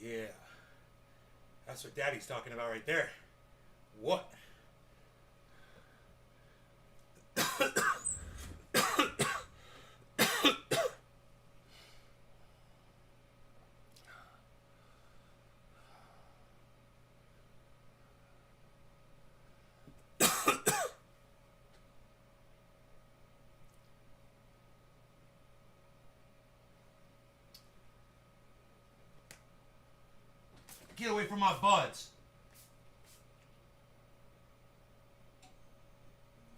Yeah. That's what Daddy's talking about right there. What? Get away from my buds.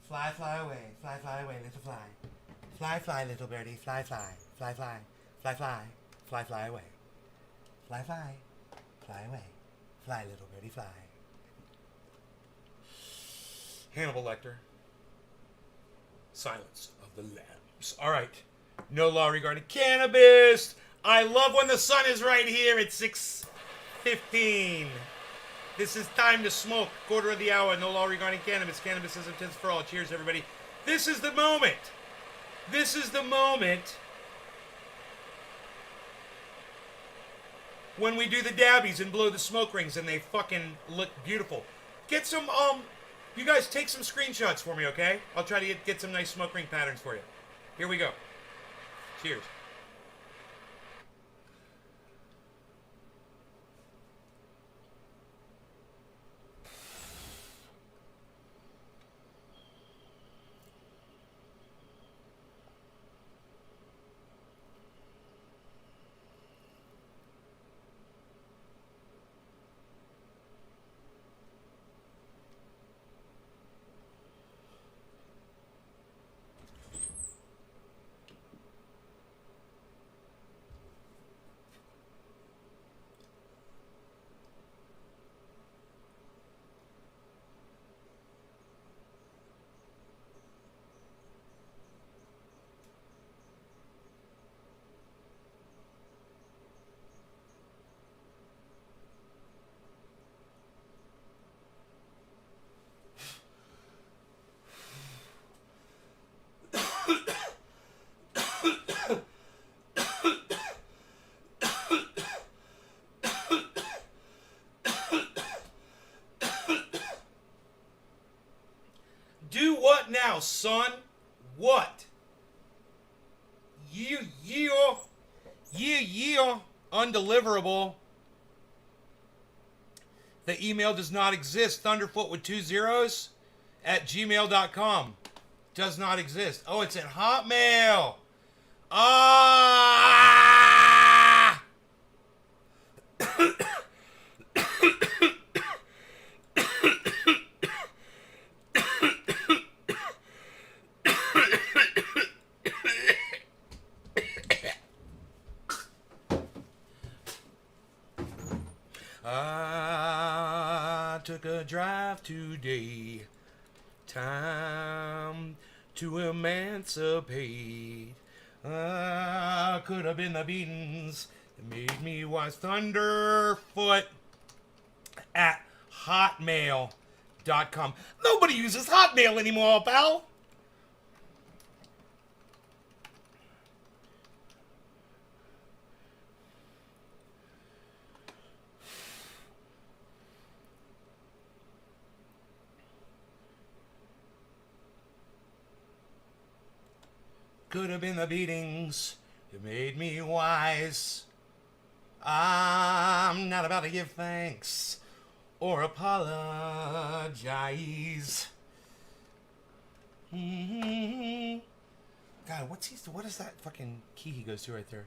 Fly, fly away, little fly. Fly, fly, little birdie, fly, fly, fly, fly, fly, fly, fly, fly away. Fly, fly, fly away, fly, little birdie, fly. Hannibal Lecter. Silence of the Lambs. All right. No law regarding cannabis. I love when the sun is right here at 6:15. This is time to smoke. Quarter of the hour. No law regarding cannabis. Cannabis is intense for all. Cheers, everybody. This is the moment. This is the moment when we do the dabbies and blow the smoke rings and they fucking look beautiful. Get some, you guys take some screenshots for me, okay? I'll try to get some nice smoke ring patterns for you. Here we go. Cheers. Do what now, son? What? Yeah. Undeliverable. The email does not exist. Thunderfoot with 2 zeros at gmail.com. Does not exist. Oh, it's at Hotmail. Ah! I took a drive today. Time to emancipate. Could have been the beatings that made me wise. Thunderfoot at hotmail.com. Nobody uses Hotmail anymore, pal. Could have been the beatings that made me wise. I'm not about to give thanks or apologize. God, what is that fucking key he goes to right there?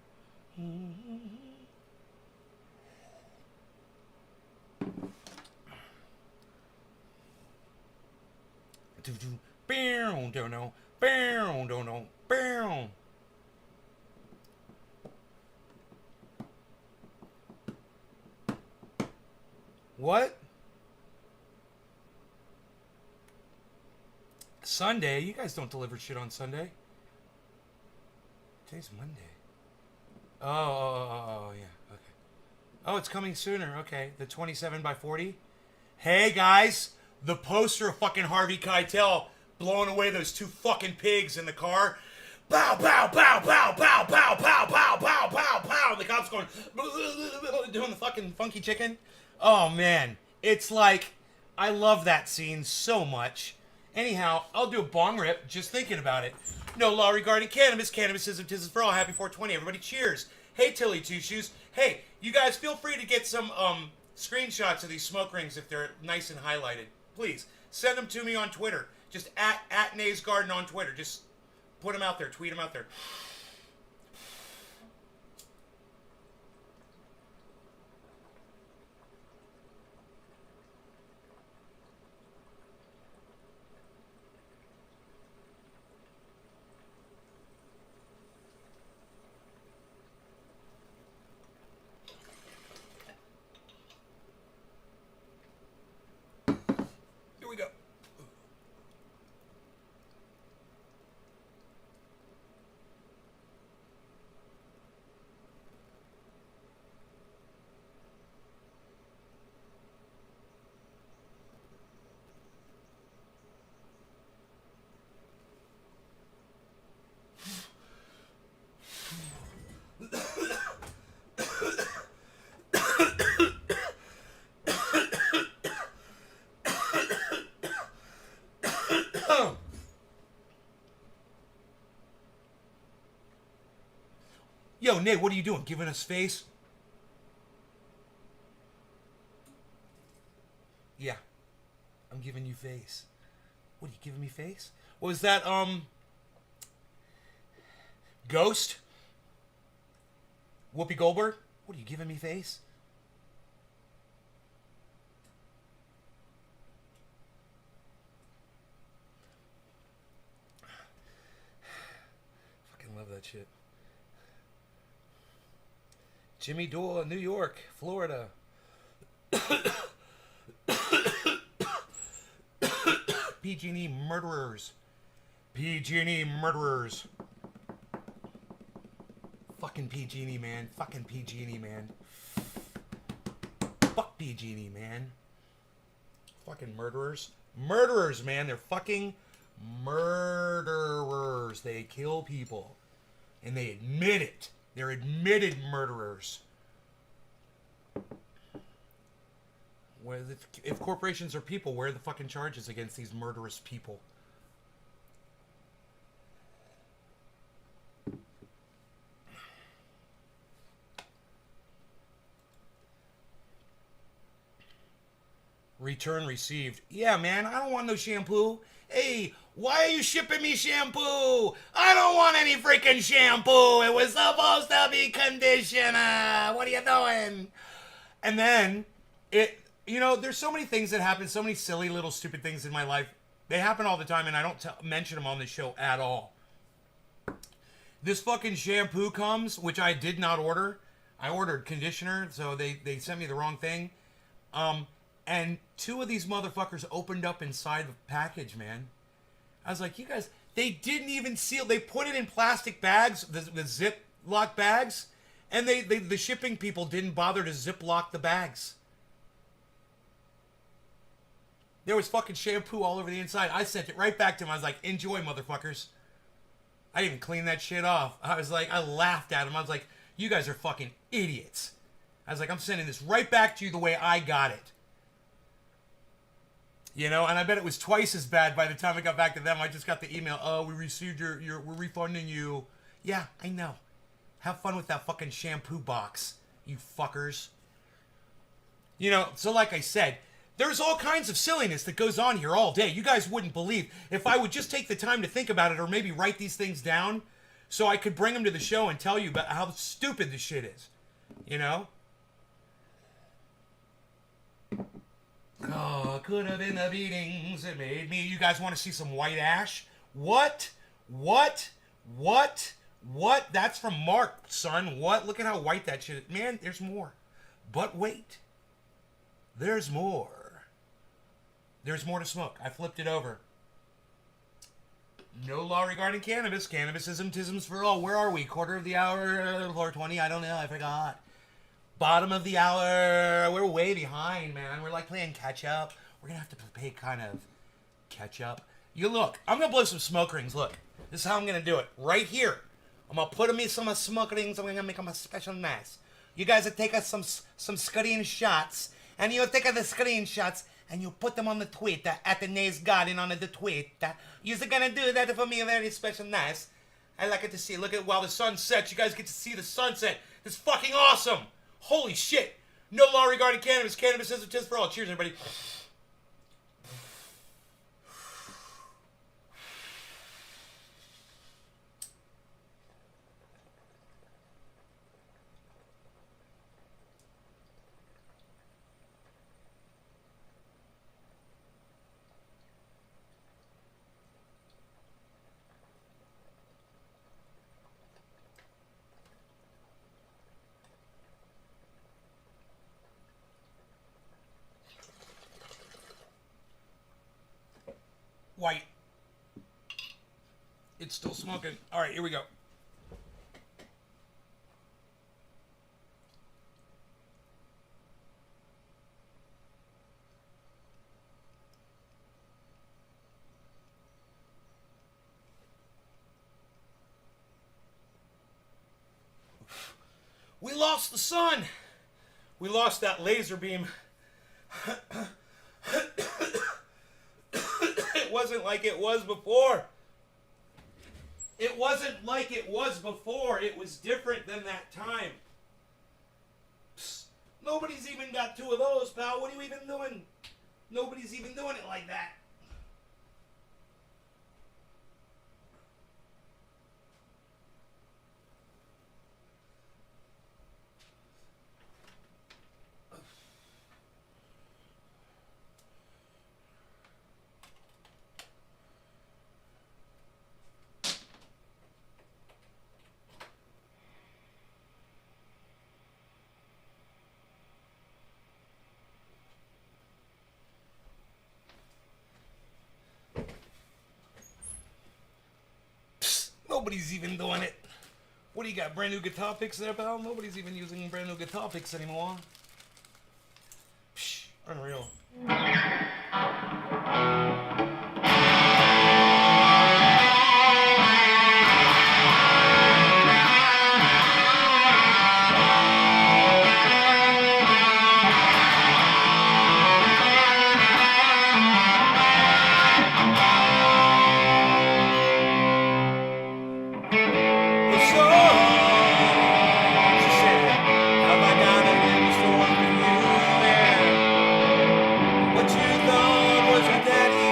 Don't know. What? Sunday? You guys don't deliver shit on Sunday. Today's Monday. Oh, yeah. Okay. Oh, it's coming sooner. Okay. The 27 by 40. Hey, guys. The poster of fucking Harvey Keitel blowing away those 2 fucking pigs in the car. Pow, pow, pow, pow, pow, pow, pow, pow, pow, pow, pow. The cops going, doing the fucking funky chicken. Oh, man. It's like, I love that scene so much. Anyhow, I'll do a bong rip just thinking about it. No law regarding cannabis. Cannabisism, tism for all. Happy 420. Everybody cheers. Hey, Tilly Two Shoes. Hey, you guys feel free to get some screenshots of these smoke rings if they're nice and highlighted. Please, send them to me on Twitter. Just at Nays Garden on Twitter. Just put them out there. Tweet them out there. Here we go. Yo, Nate, what are you doing? Giving us face? Yeah. I'm giving you face. What, are you giving me face? What was that, Ghost? Whoopi Goldberg? What, are you giving me face? Fucking love that shit. Jimmy Dore, New York, Florida. PG&E murderers. PG&E murderers. Fucking PG&E, man. Fucking PG&E, man. Fuck PG&E, man. Fucking murderers. Murderers, man. They're fucking murderers. They kill people. And they admit it. They're admitted murderers. If corporations are people, where are the fucking charges against these murderous people? Return received. Yeah, man, I don't want no shampoo. Hey, why are you shipping me shampoo? I don't want any freaking shampoo. It was supposed to be conditioner. What are you doing? And then, there's so many things that happen, so many silly little stupid things in my life. They happen all the time, and I don't mention them on the show at all. This fucking shampoo comes, which I did not order. I ordered conditioner, so they sent me the wrong thing. And two of these motherfuckers opened up inside the package, man. I was like, you guys, they didn't even seal. They put it in plastic bags, the Ziploc bags, and the shipping people didn't bother to Ziploc the bags. There was fucking shampoo all over the inside. I sent it right back to them. I was like, enjoy, motherfuckers. I didn't even clean that shit off. I laughed at them. I was like, you guys are fucking idiots. I was like, I'm sending this right back to you the way I got it. And I bet it was twice as bad by the time I got back to them. I just got the email, oh, we received we're refunding you. Yeah, I know. Have fun with that fucking shampoo box, you fuckers. So like I said, there's all kinds of silliness that goes on here all day. You guys wouldn't believe if I would just take the time to think about it or maybe write these things down so I could bring them to the show and tell you about how stupid this shit is. Oh, could have been the beatings that made me. You guys want to see some white ash? What? That's from Mark, son. What? Look at how white that shit is. Man, there's more. But wait. There's more. There's more to smoke. I flipped it over. No law regarding cannabis. Cannabisism, tisms for all. Where are we? Quarter of the hour, 4:20? I don't know. I forgot. Bottom of the hour. We're way behind, man. We're like playing catch up. We're going to have to play kind of catch up. You look. I'm going to blow some smoke rings. Look. This is how I'm going to do it. Right here. I'm going to put them in some smoke rings. I'm going to make them a special nice. You guys will take us some screenshots, and you'll take the screenshots and you put them on the Twitter at the Nays Garden on the Twitter. You're gonna do that for me very special nice. I like it to see. Look at while the sun sets. You guys get to see the sunset. It's fucking awesome. Holy shit. No law regarding cannabis. Cannabis is a test for all. Cheers, everybody. White. It's still smoking. All right, here we go. We lost the sun. We lost that laser beam. It wasn't like it was before. It wasn't like it was before. It was different than that time. Psst. Nobody's even got two of those, pal. What are you even doing? Nobody's even doing it like that. Nobody's even doing it. What do you got? Brand new guitar picks there, pal? Nobody's even using brand new guitar picks anymore. Psh, unreal. What you thought was your daddy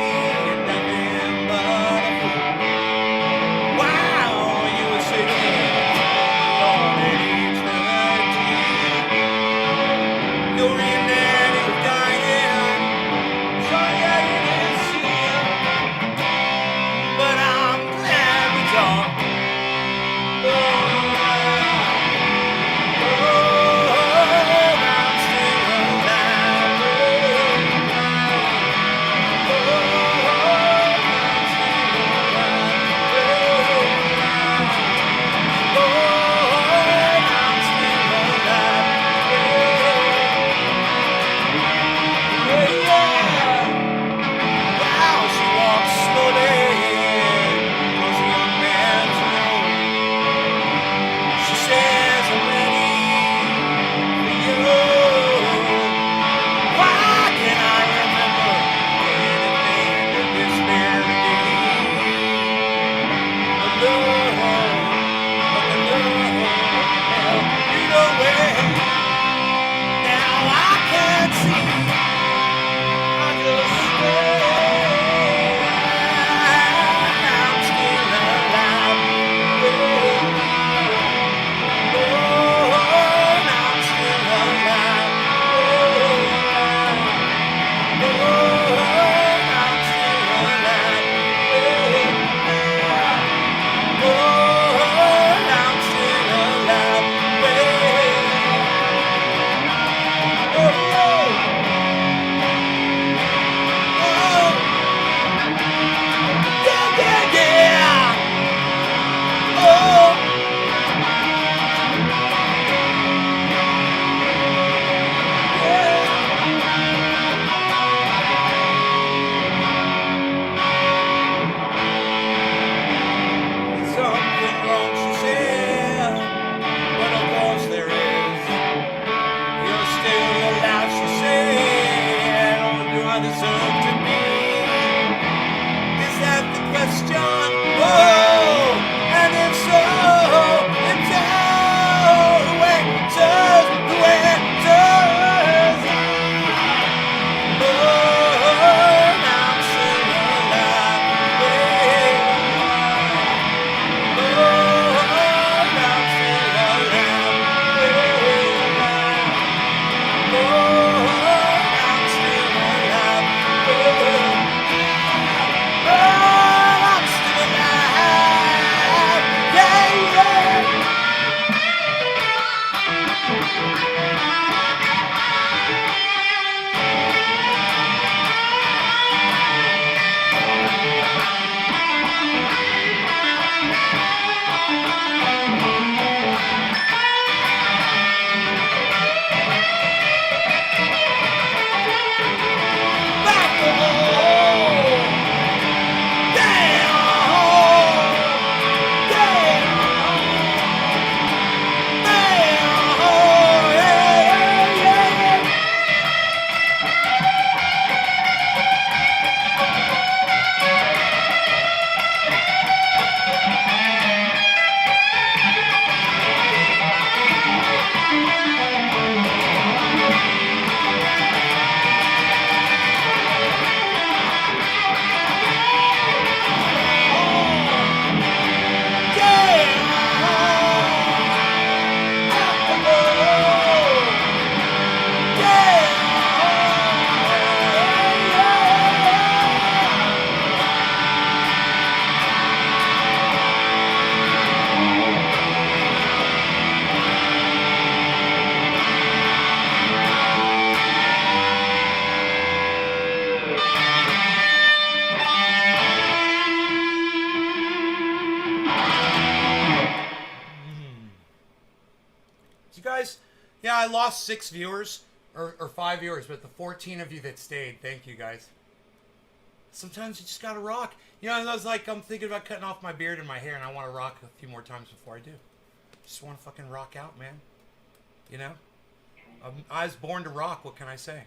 You guys, yeah, I lost 6 viewers, or 5 viewers, but the 14 of you that stayed, thank you guys. Sometimes you just gotta rock. You know, I was like, I'm thinking about cutting off my beard and my hair, and I want to rock a few more times before I do. Just want to fucking rock out, man. You know? I was born to rock, what can I say?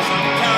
Sometimes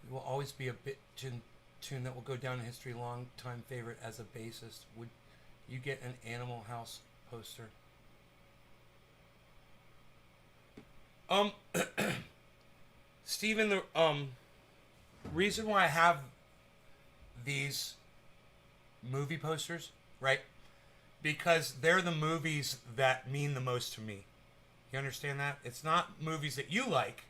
You will always be a tune that will go down in history. Long time favorite as a bassist. Would you get an Animal House poster? Steven, the reason why I have these movie posters, right? Because they're the movies that mean the most to me. You understand that? It's not movies that you like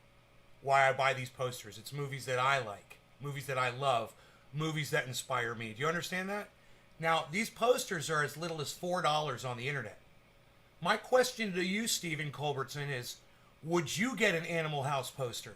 why I buy these posters. It's movies that I like, movies that I love, movies that inspire me. Do you understand that? Now, these posters are as little as $4 on the internet. My question to you, Stephen Culbertson, is would you get an Animal House poster?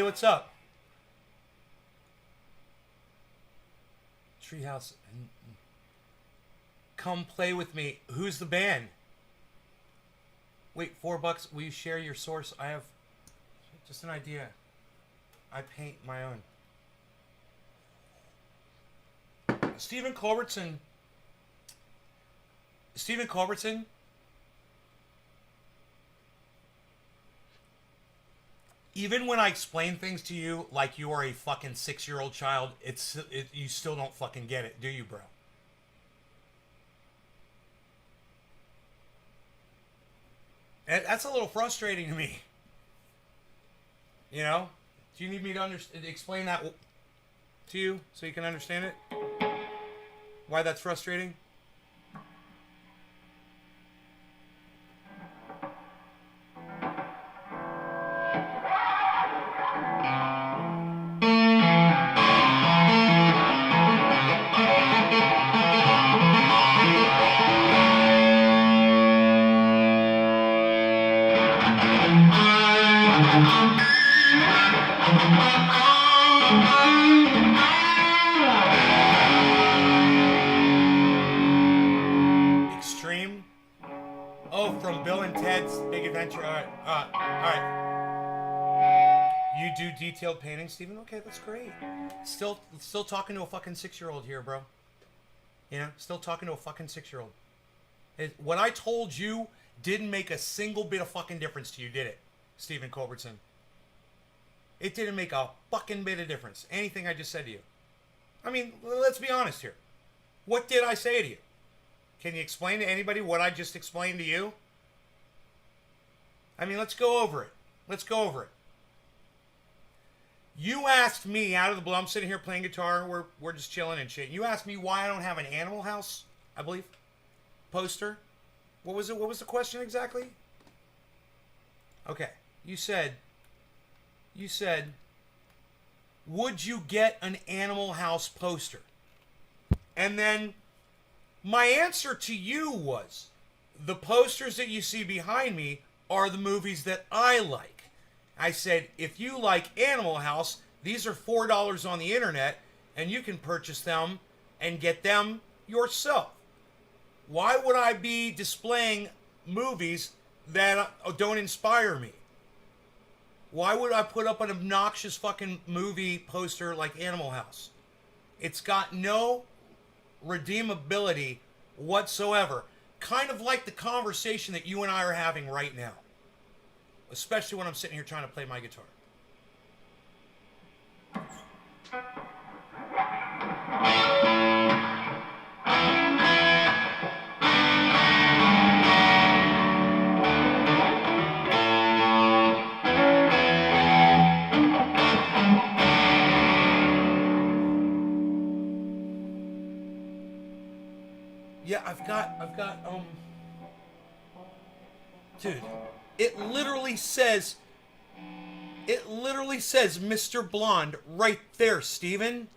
What's up? Treehouse. Come play with me. Who's the band? Wait, $4. Will you share your source? I have just an idea. I paint my own. Stephen Culbertson. Stephen Culbertson. Even when I explain things to you like you are a fucking 6-year-old child, you still don't fucking get it, do you, bro? And that's a little frustrating to me. You know? Do you need me to explain that to you so you can understand it? Why that's frustrating? Extreme? Oh, from Bill and Ted's Big Adventure. All right. You do detailed painting, Stephen? Okay, that's great. Still talking to a fucking 6-year-old here, bro. You know, still talking to a fucking 6-year-old. What I told you didn't make a single bit of fucking difference to you, did it, Stephen Culbertson? It didn't make a fucking bit of difference. Anything I just said to you. I mean, let's be honest here. What did I say to you? Can you explain to anybody what I just explained to you? I mean, let's go over it. You asked me out of the blue. I'm sitting here playing guitar. We're just chilling and shit. You asked me why I don't have an Animal House, I believe, poster. What was it? What was the question exactly? Okay. You said, would you get an Animal House poster? And then my answer to you was, the posters that you see behind me are the movies that I like. I said, if you like Animal House, these are $4 on the internet, and you can purchase them and get them yourself. Why would I be displaying movies that don't inspire me? Why would I put up an obnoxious fucking movie poster like Animal House? It's got no redeemability whatsoever. Kind of like the conversation that you and I are having right now. Especially when I'm sitting here trying to play my guitar. Yeah, I've got, dude, it literally says Mr. Blonde right there, Steven.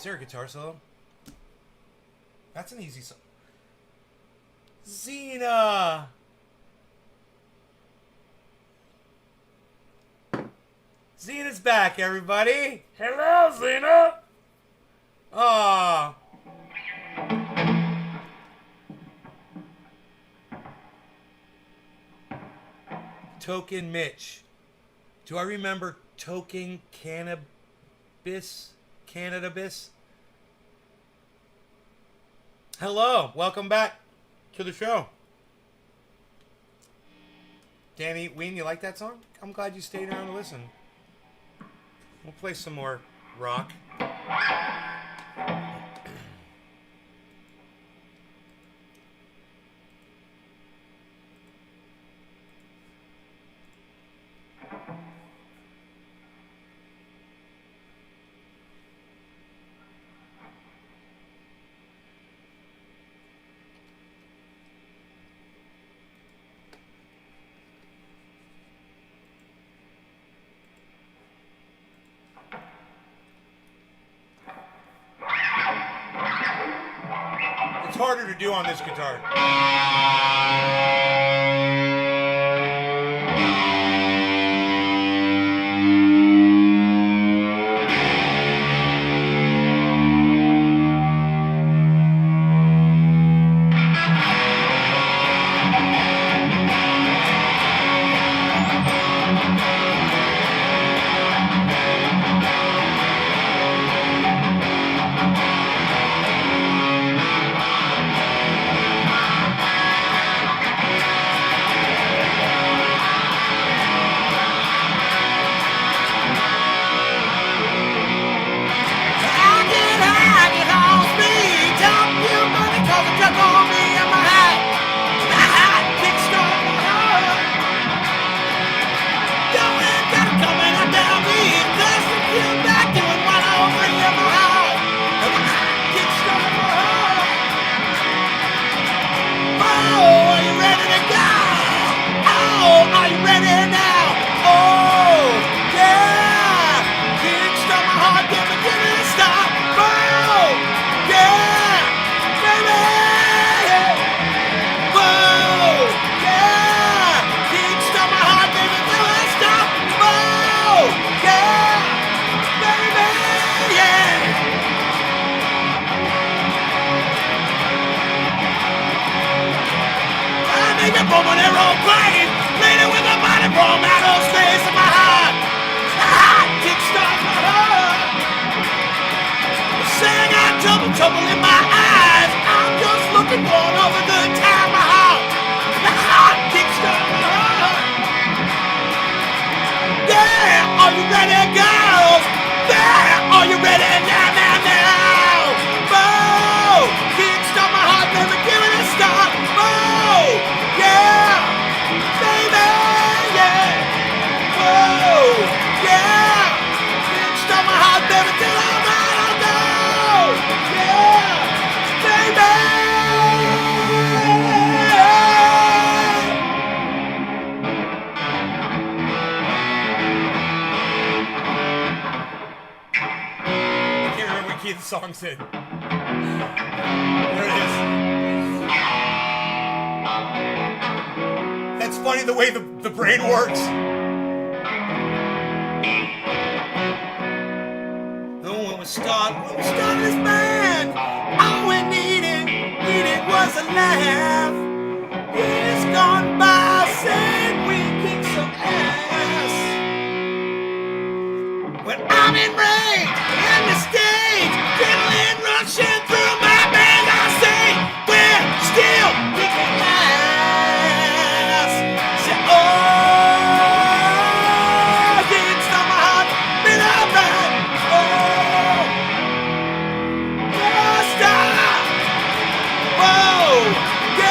Is there a guitar solo? That's an easy song. Xena! Xena's back, everybody! Hello, Xena! Aww. Token Mitch. Do I remember Token Cannabis? Hello, welcome back to the show. Danny Ween, you like that song? I'm glad you stayed around to listen. We'll play some more rock. It's harder to do on this guitar. Songs in. There it is. That's funny the way the brain works. When we started this band, all we needed was a laugh. Years gone by, said we kicked some ass. When I'm in rain, in the stage, adrenaline rushing through my band, I say, we're still kicking ass. Say, oh, didn't stop my heart, been alright. Oh, don't stop. Whoa, yeah.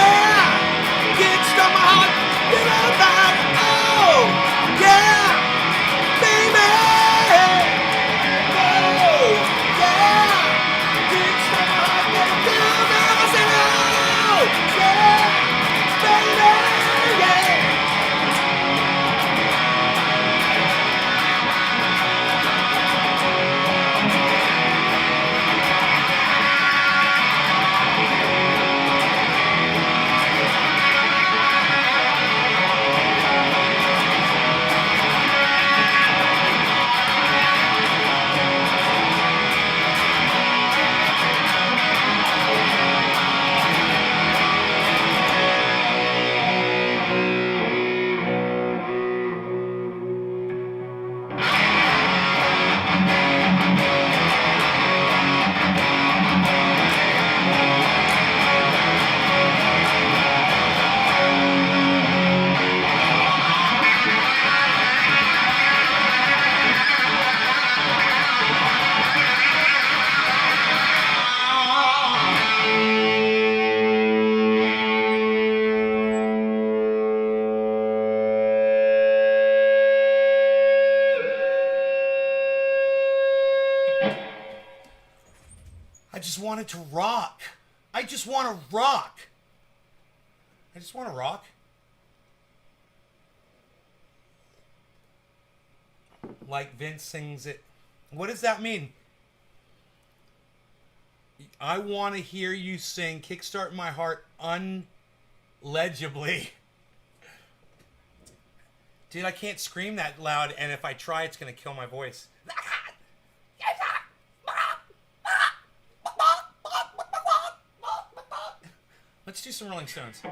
I just wanted to rock. I just want to rock. I just want to rock. Like Vince sings it. What does that mean? I want to hear you sing Kickstart My Heart unlegibly. Dude, I can't scream that loud, and if I try, it's going to kill my voice. Let's do some Rolling Stones.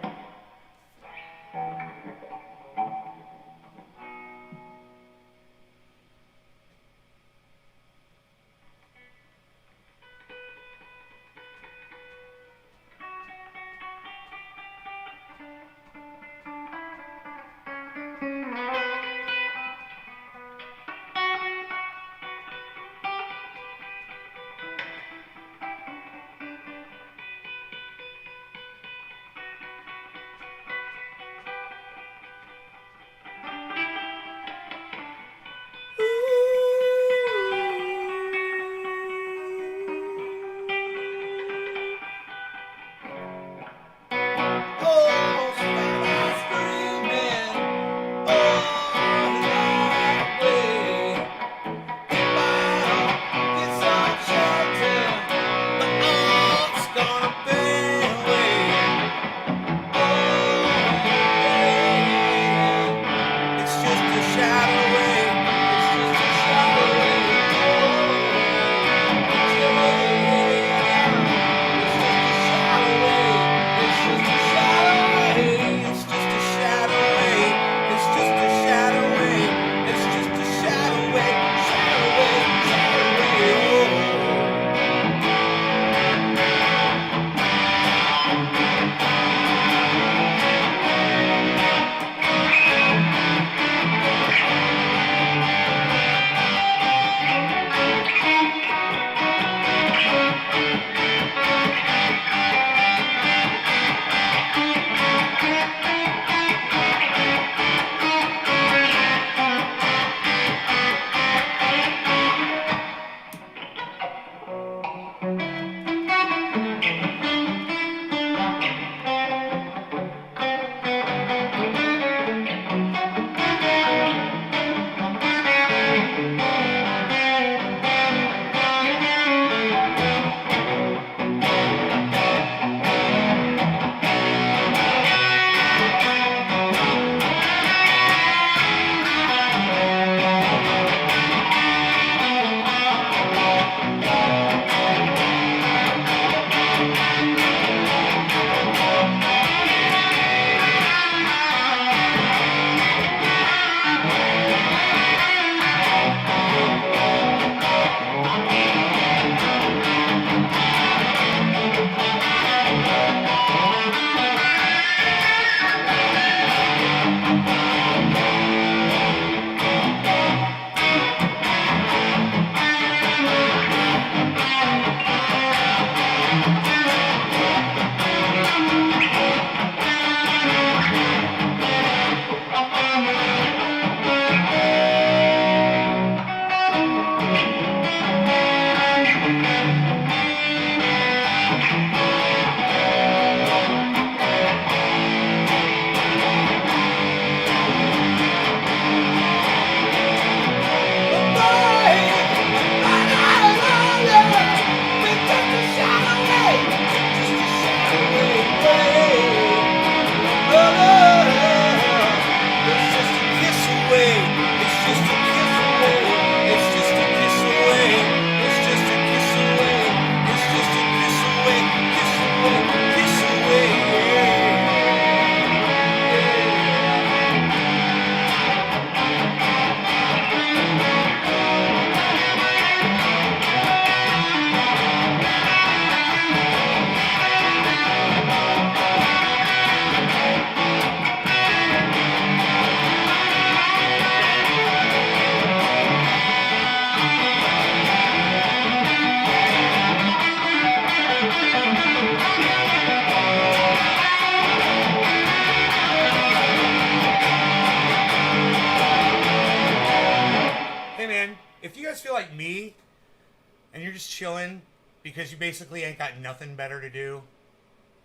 because you basically ain't got nothing better to do.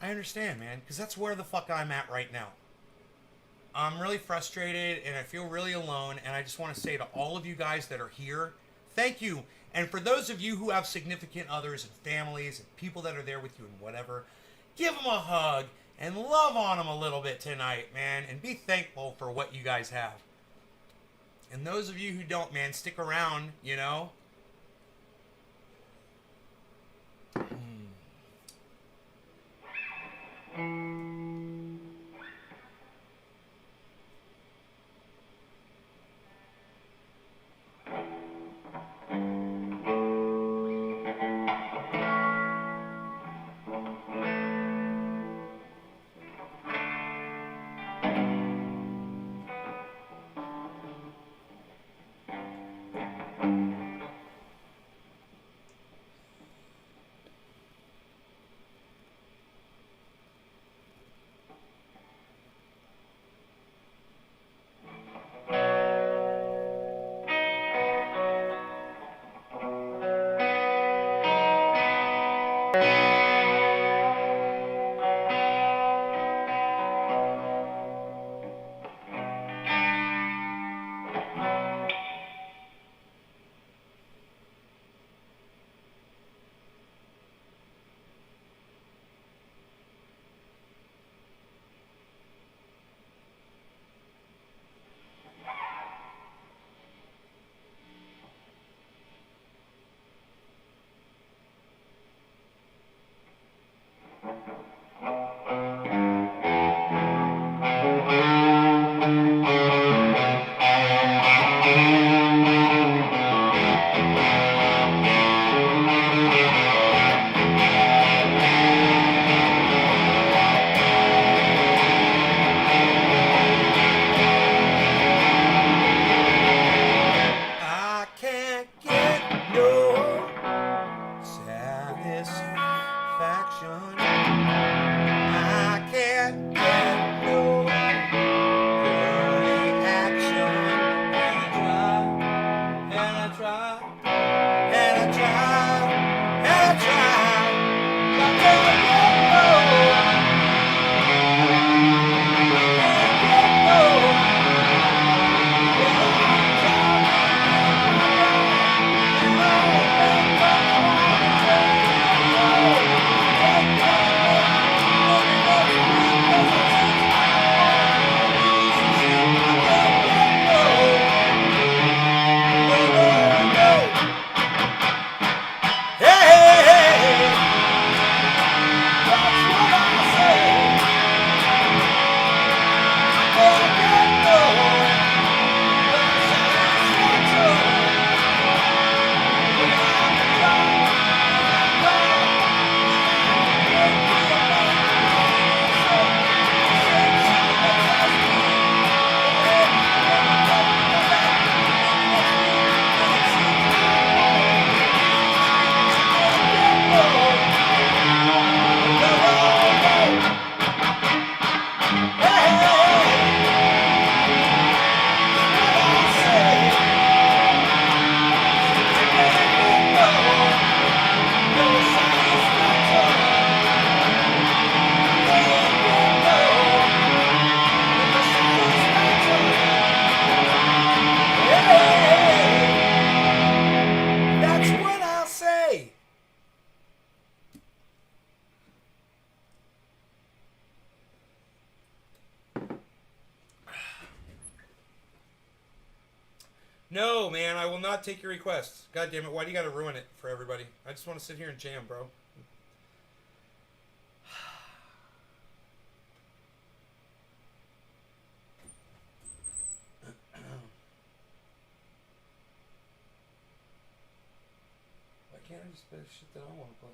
I understand, man, because that's where the fuck I'm at right now. I'm really frustrated and I feel really alone, and I just want to say to all of you guys that are here, thank you. And for those of you who have significant others and families and people that are there with you and whatever, give them a hug and love on them a little bit tonight, man, and be thankful for what you guys have. And those of you who don't, man, stick around, you know. I can't get no satisfaction. I can't get no reaction. And I try, and I try, and I try, and I try. But I can't get no. That's what I'll say. No, man, I will not take your requests. God damn it, why do you gotta ruin it for everybody? I just want to sit here and jam, bro. Why can't I just play shit that I want to play?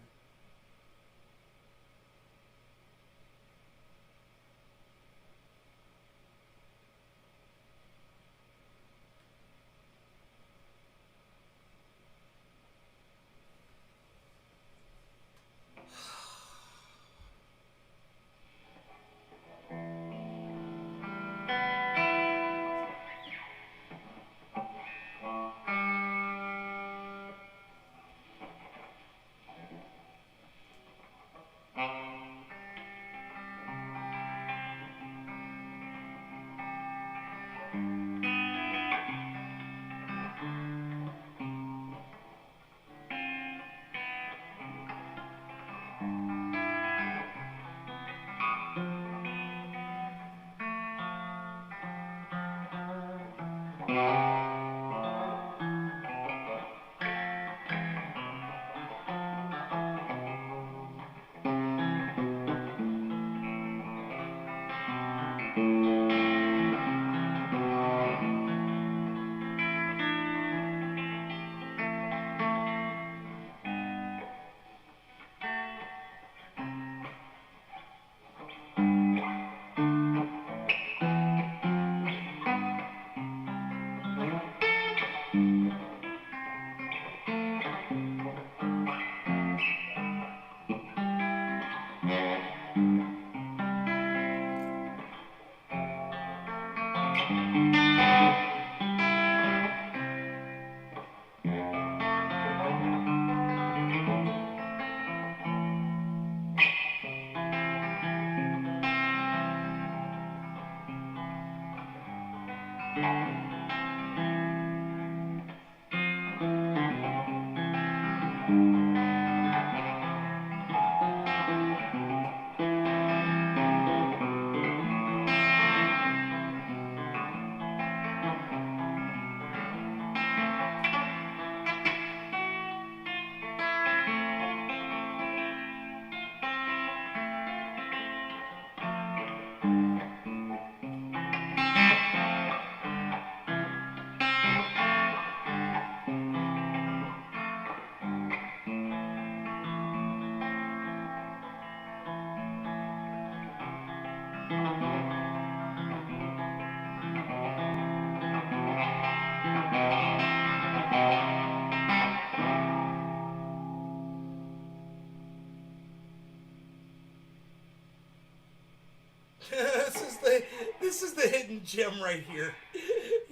This is the hidden gem right here.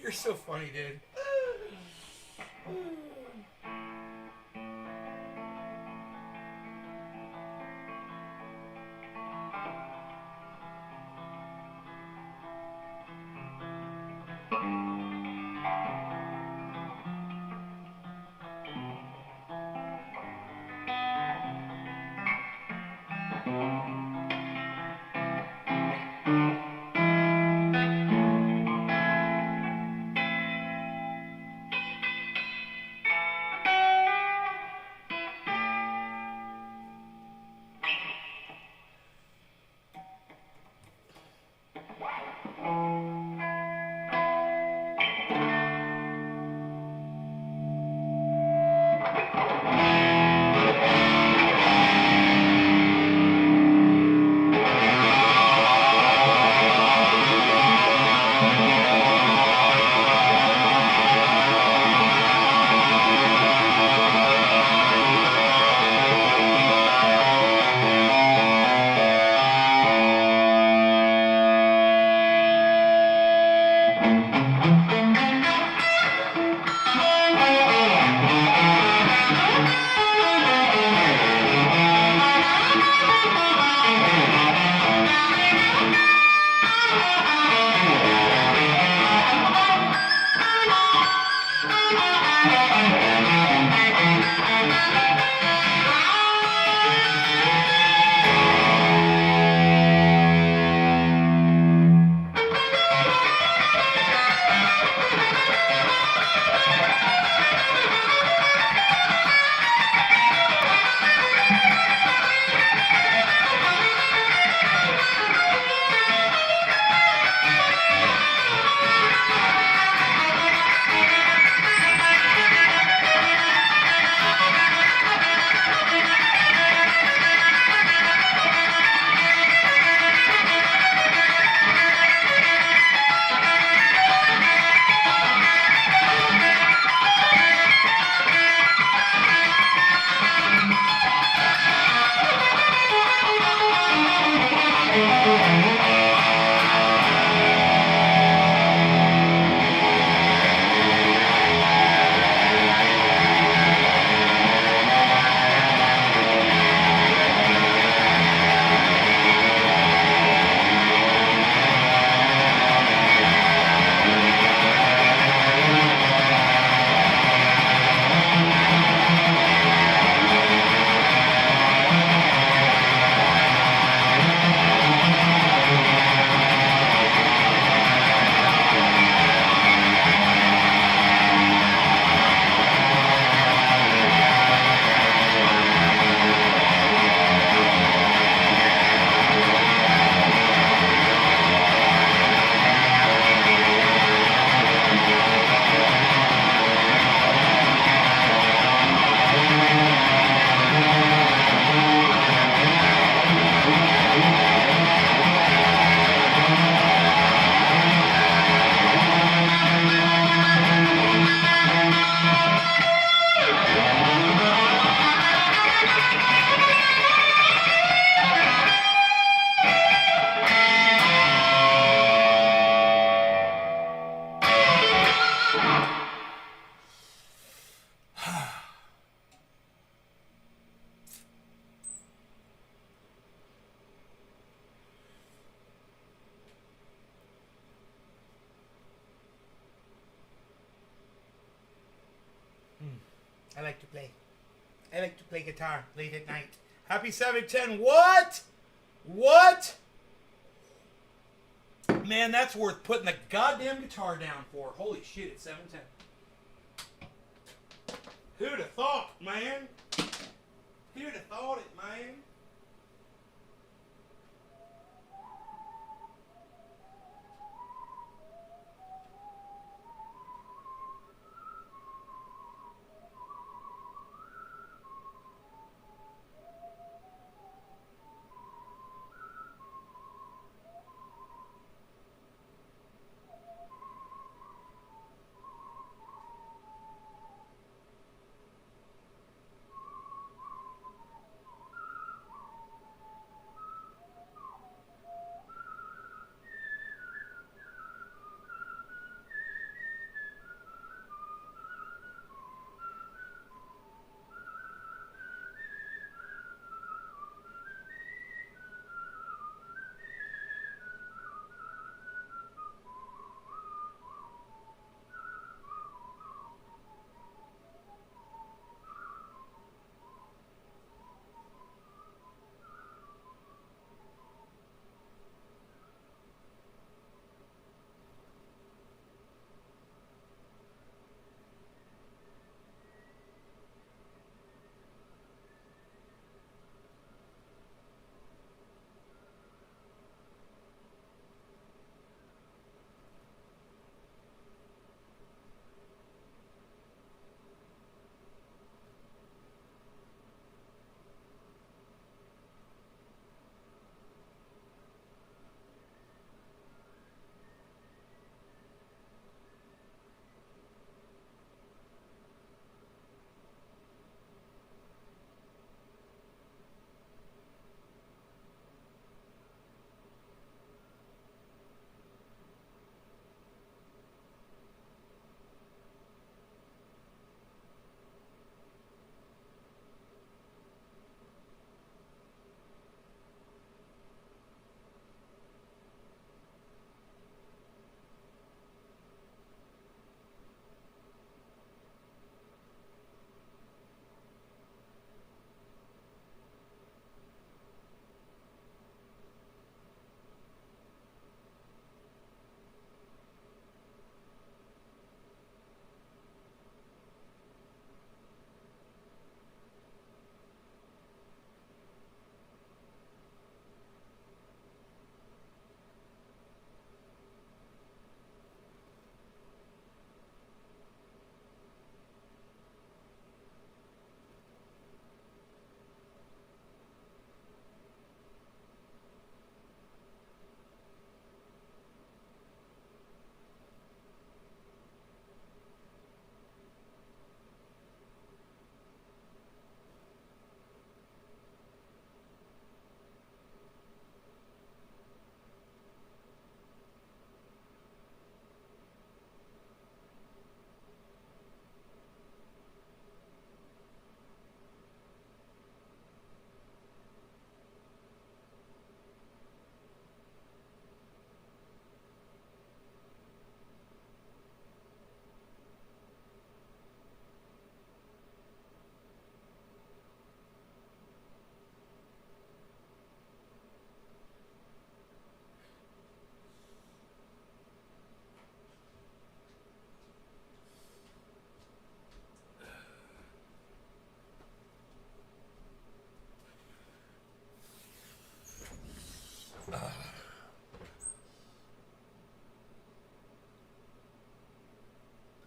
You're so funny, dude. I like to play. I like to play guitar late at night. Happy 710. What? What? Man, that's worth putting the goddamn guitar down for. Holy shit, it's 710. Who'd have thought, man? Who'd have thought it, man?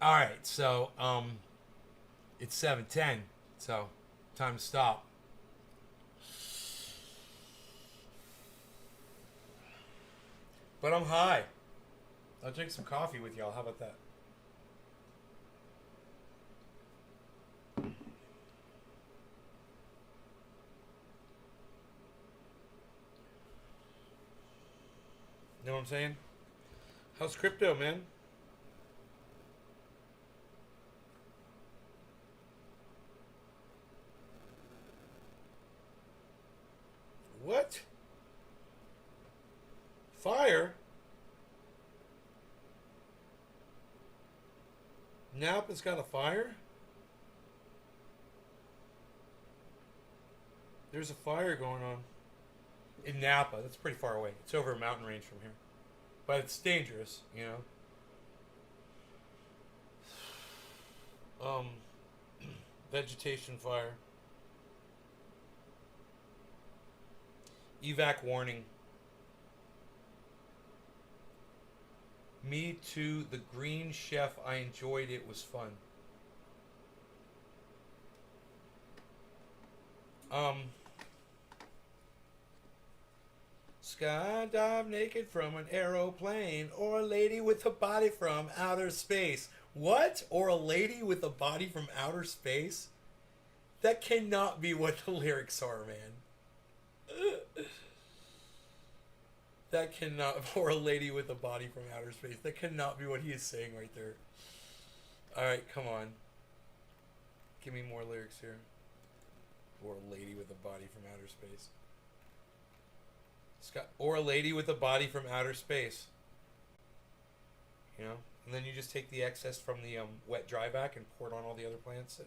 All right, so it's 7:10, so time to stop. But I'm high. I'll drink some coffee with y'all. How about that? Know what I'm saying? How's crypto, man? What? Fire? Nap has got a fire? There's a fire going on in Napa. That's pretty far away. It's over a mountain range from here, but it's dangerous, you know. Vegetation fire. Evac warning. Me too. The Green Chef. I enjoyed it. Was fun. Skydive naked from an aeroplane, or a lady with a body from outer space. What? Or a lady with a body from outer space? That cannot be what the lyrics are, man. That cannot, or a lady with a body from outer space. That cannot be what he is saying right there. Alright, come on. Give me more lyrics here. Or a lady with a body from outer space. Or a lady with a body from outer space. You know? And then you just take the excess from the wet dry back and pour it on all the other plants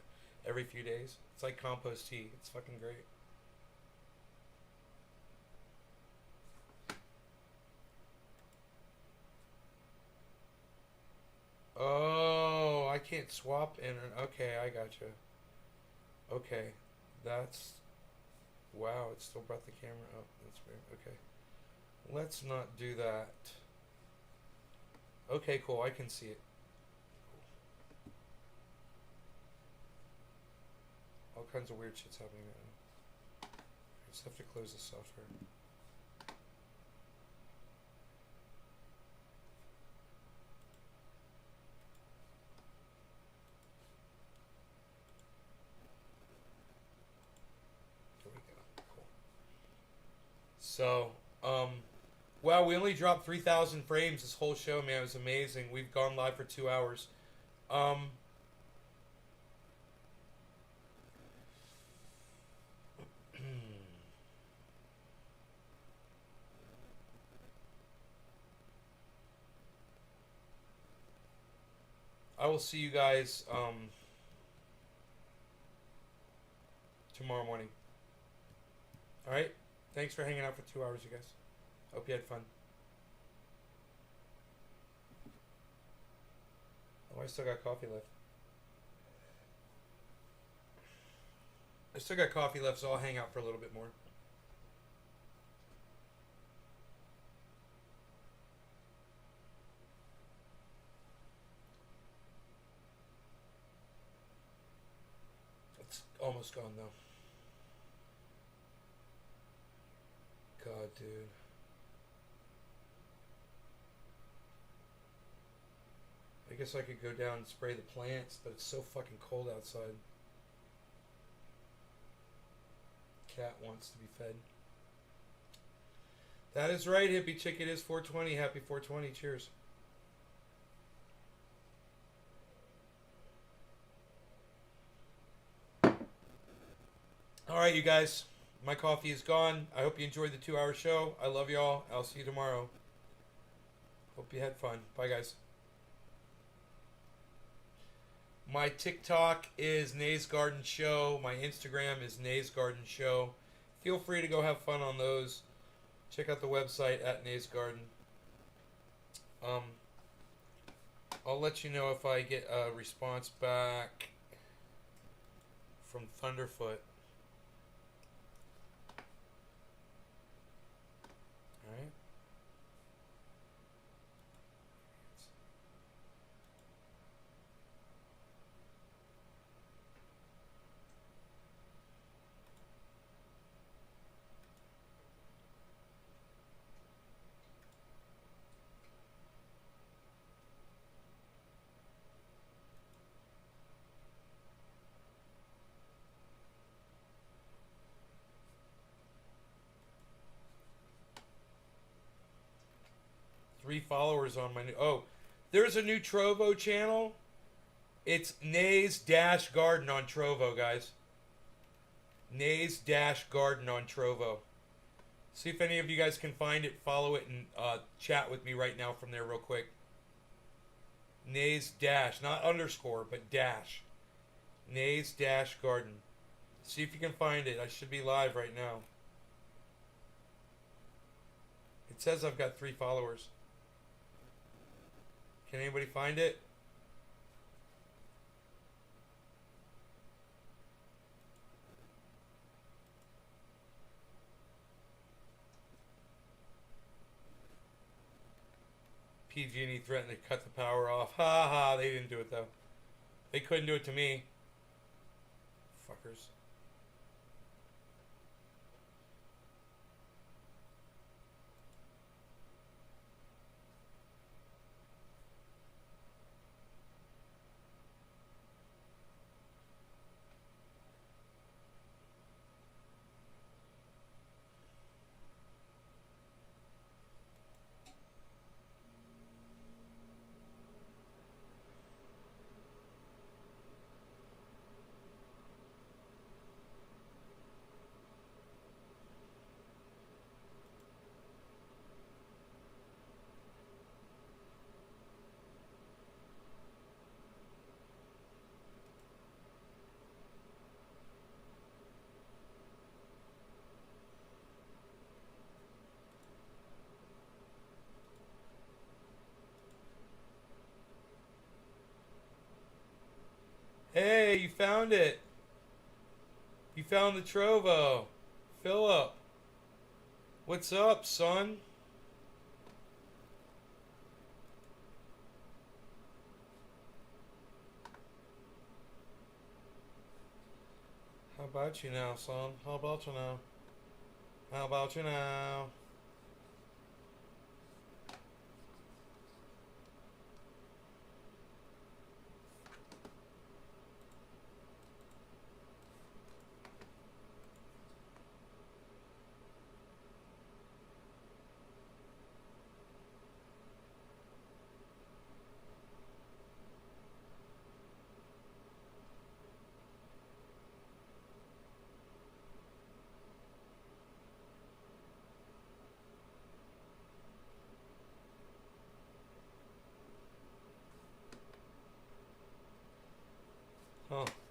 every few days. It's like compost tea. It's fucking great. Oh, I can't swap in. Okay, I gotcha. Okay, that's... Wow, it still brought the camera up. That's weird. Okay. Let's not do that. Okay, cool. I can see it. All kinds of weird shit's happening right now. I just have to close the software. There we go. Cool. So, wow, we only dropped 3,000 frames this whole show, man. It was amazing. We've gone live for 2 hours. I will see you guys tomorrow morning. Alright? Thanks for hanging out for 2 hours, you guys. Hope you had fun. Oh, I still got coffee left. I still got coffee left, so I'll hang out for a little bit more. It's almost gone, though. God, dude. I guess I could go down and spray the plants, but it's so fucking cold outside. Cat wants to be fed. That is right, hippie chick. It is 420. Happy 420. Cheers. Alright, you guys. My coffee is gone. I hope you enjoyed the 2-hour show. I love y'all. I'll see you tomorrow. Hope you had fun. Bye, guys. My TikTok is Nays Garden Show. My Instagram is Nays Garden Show. Feel free to go have fun on those. Check out the website at Nays Garden. I'll let you know if I get a response back from Thunderfoot. Alright. 3 followers on my new... Oh, there's a new Trovo channel. It's Nays-Garden on Trovo, guys. Nays-Garden on Trovo. See if any of you guys can find it, follow it, and chat with me right now from there real quick. Nays-, not underscore, but dash. Nays-Garden. See if you can find it. I should be live right now. It says I've got 3 followers. Can anybody find it? PG&E threatened to cut the power off. Ha ha, they didn't do it though. They couldn't do it to me. Fuckers. Hey, you found it. You found the Trovo. Philip. What's up, son? How about you now, son? How about you now? How about you now? Oh.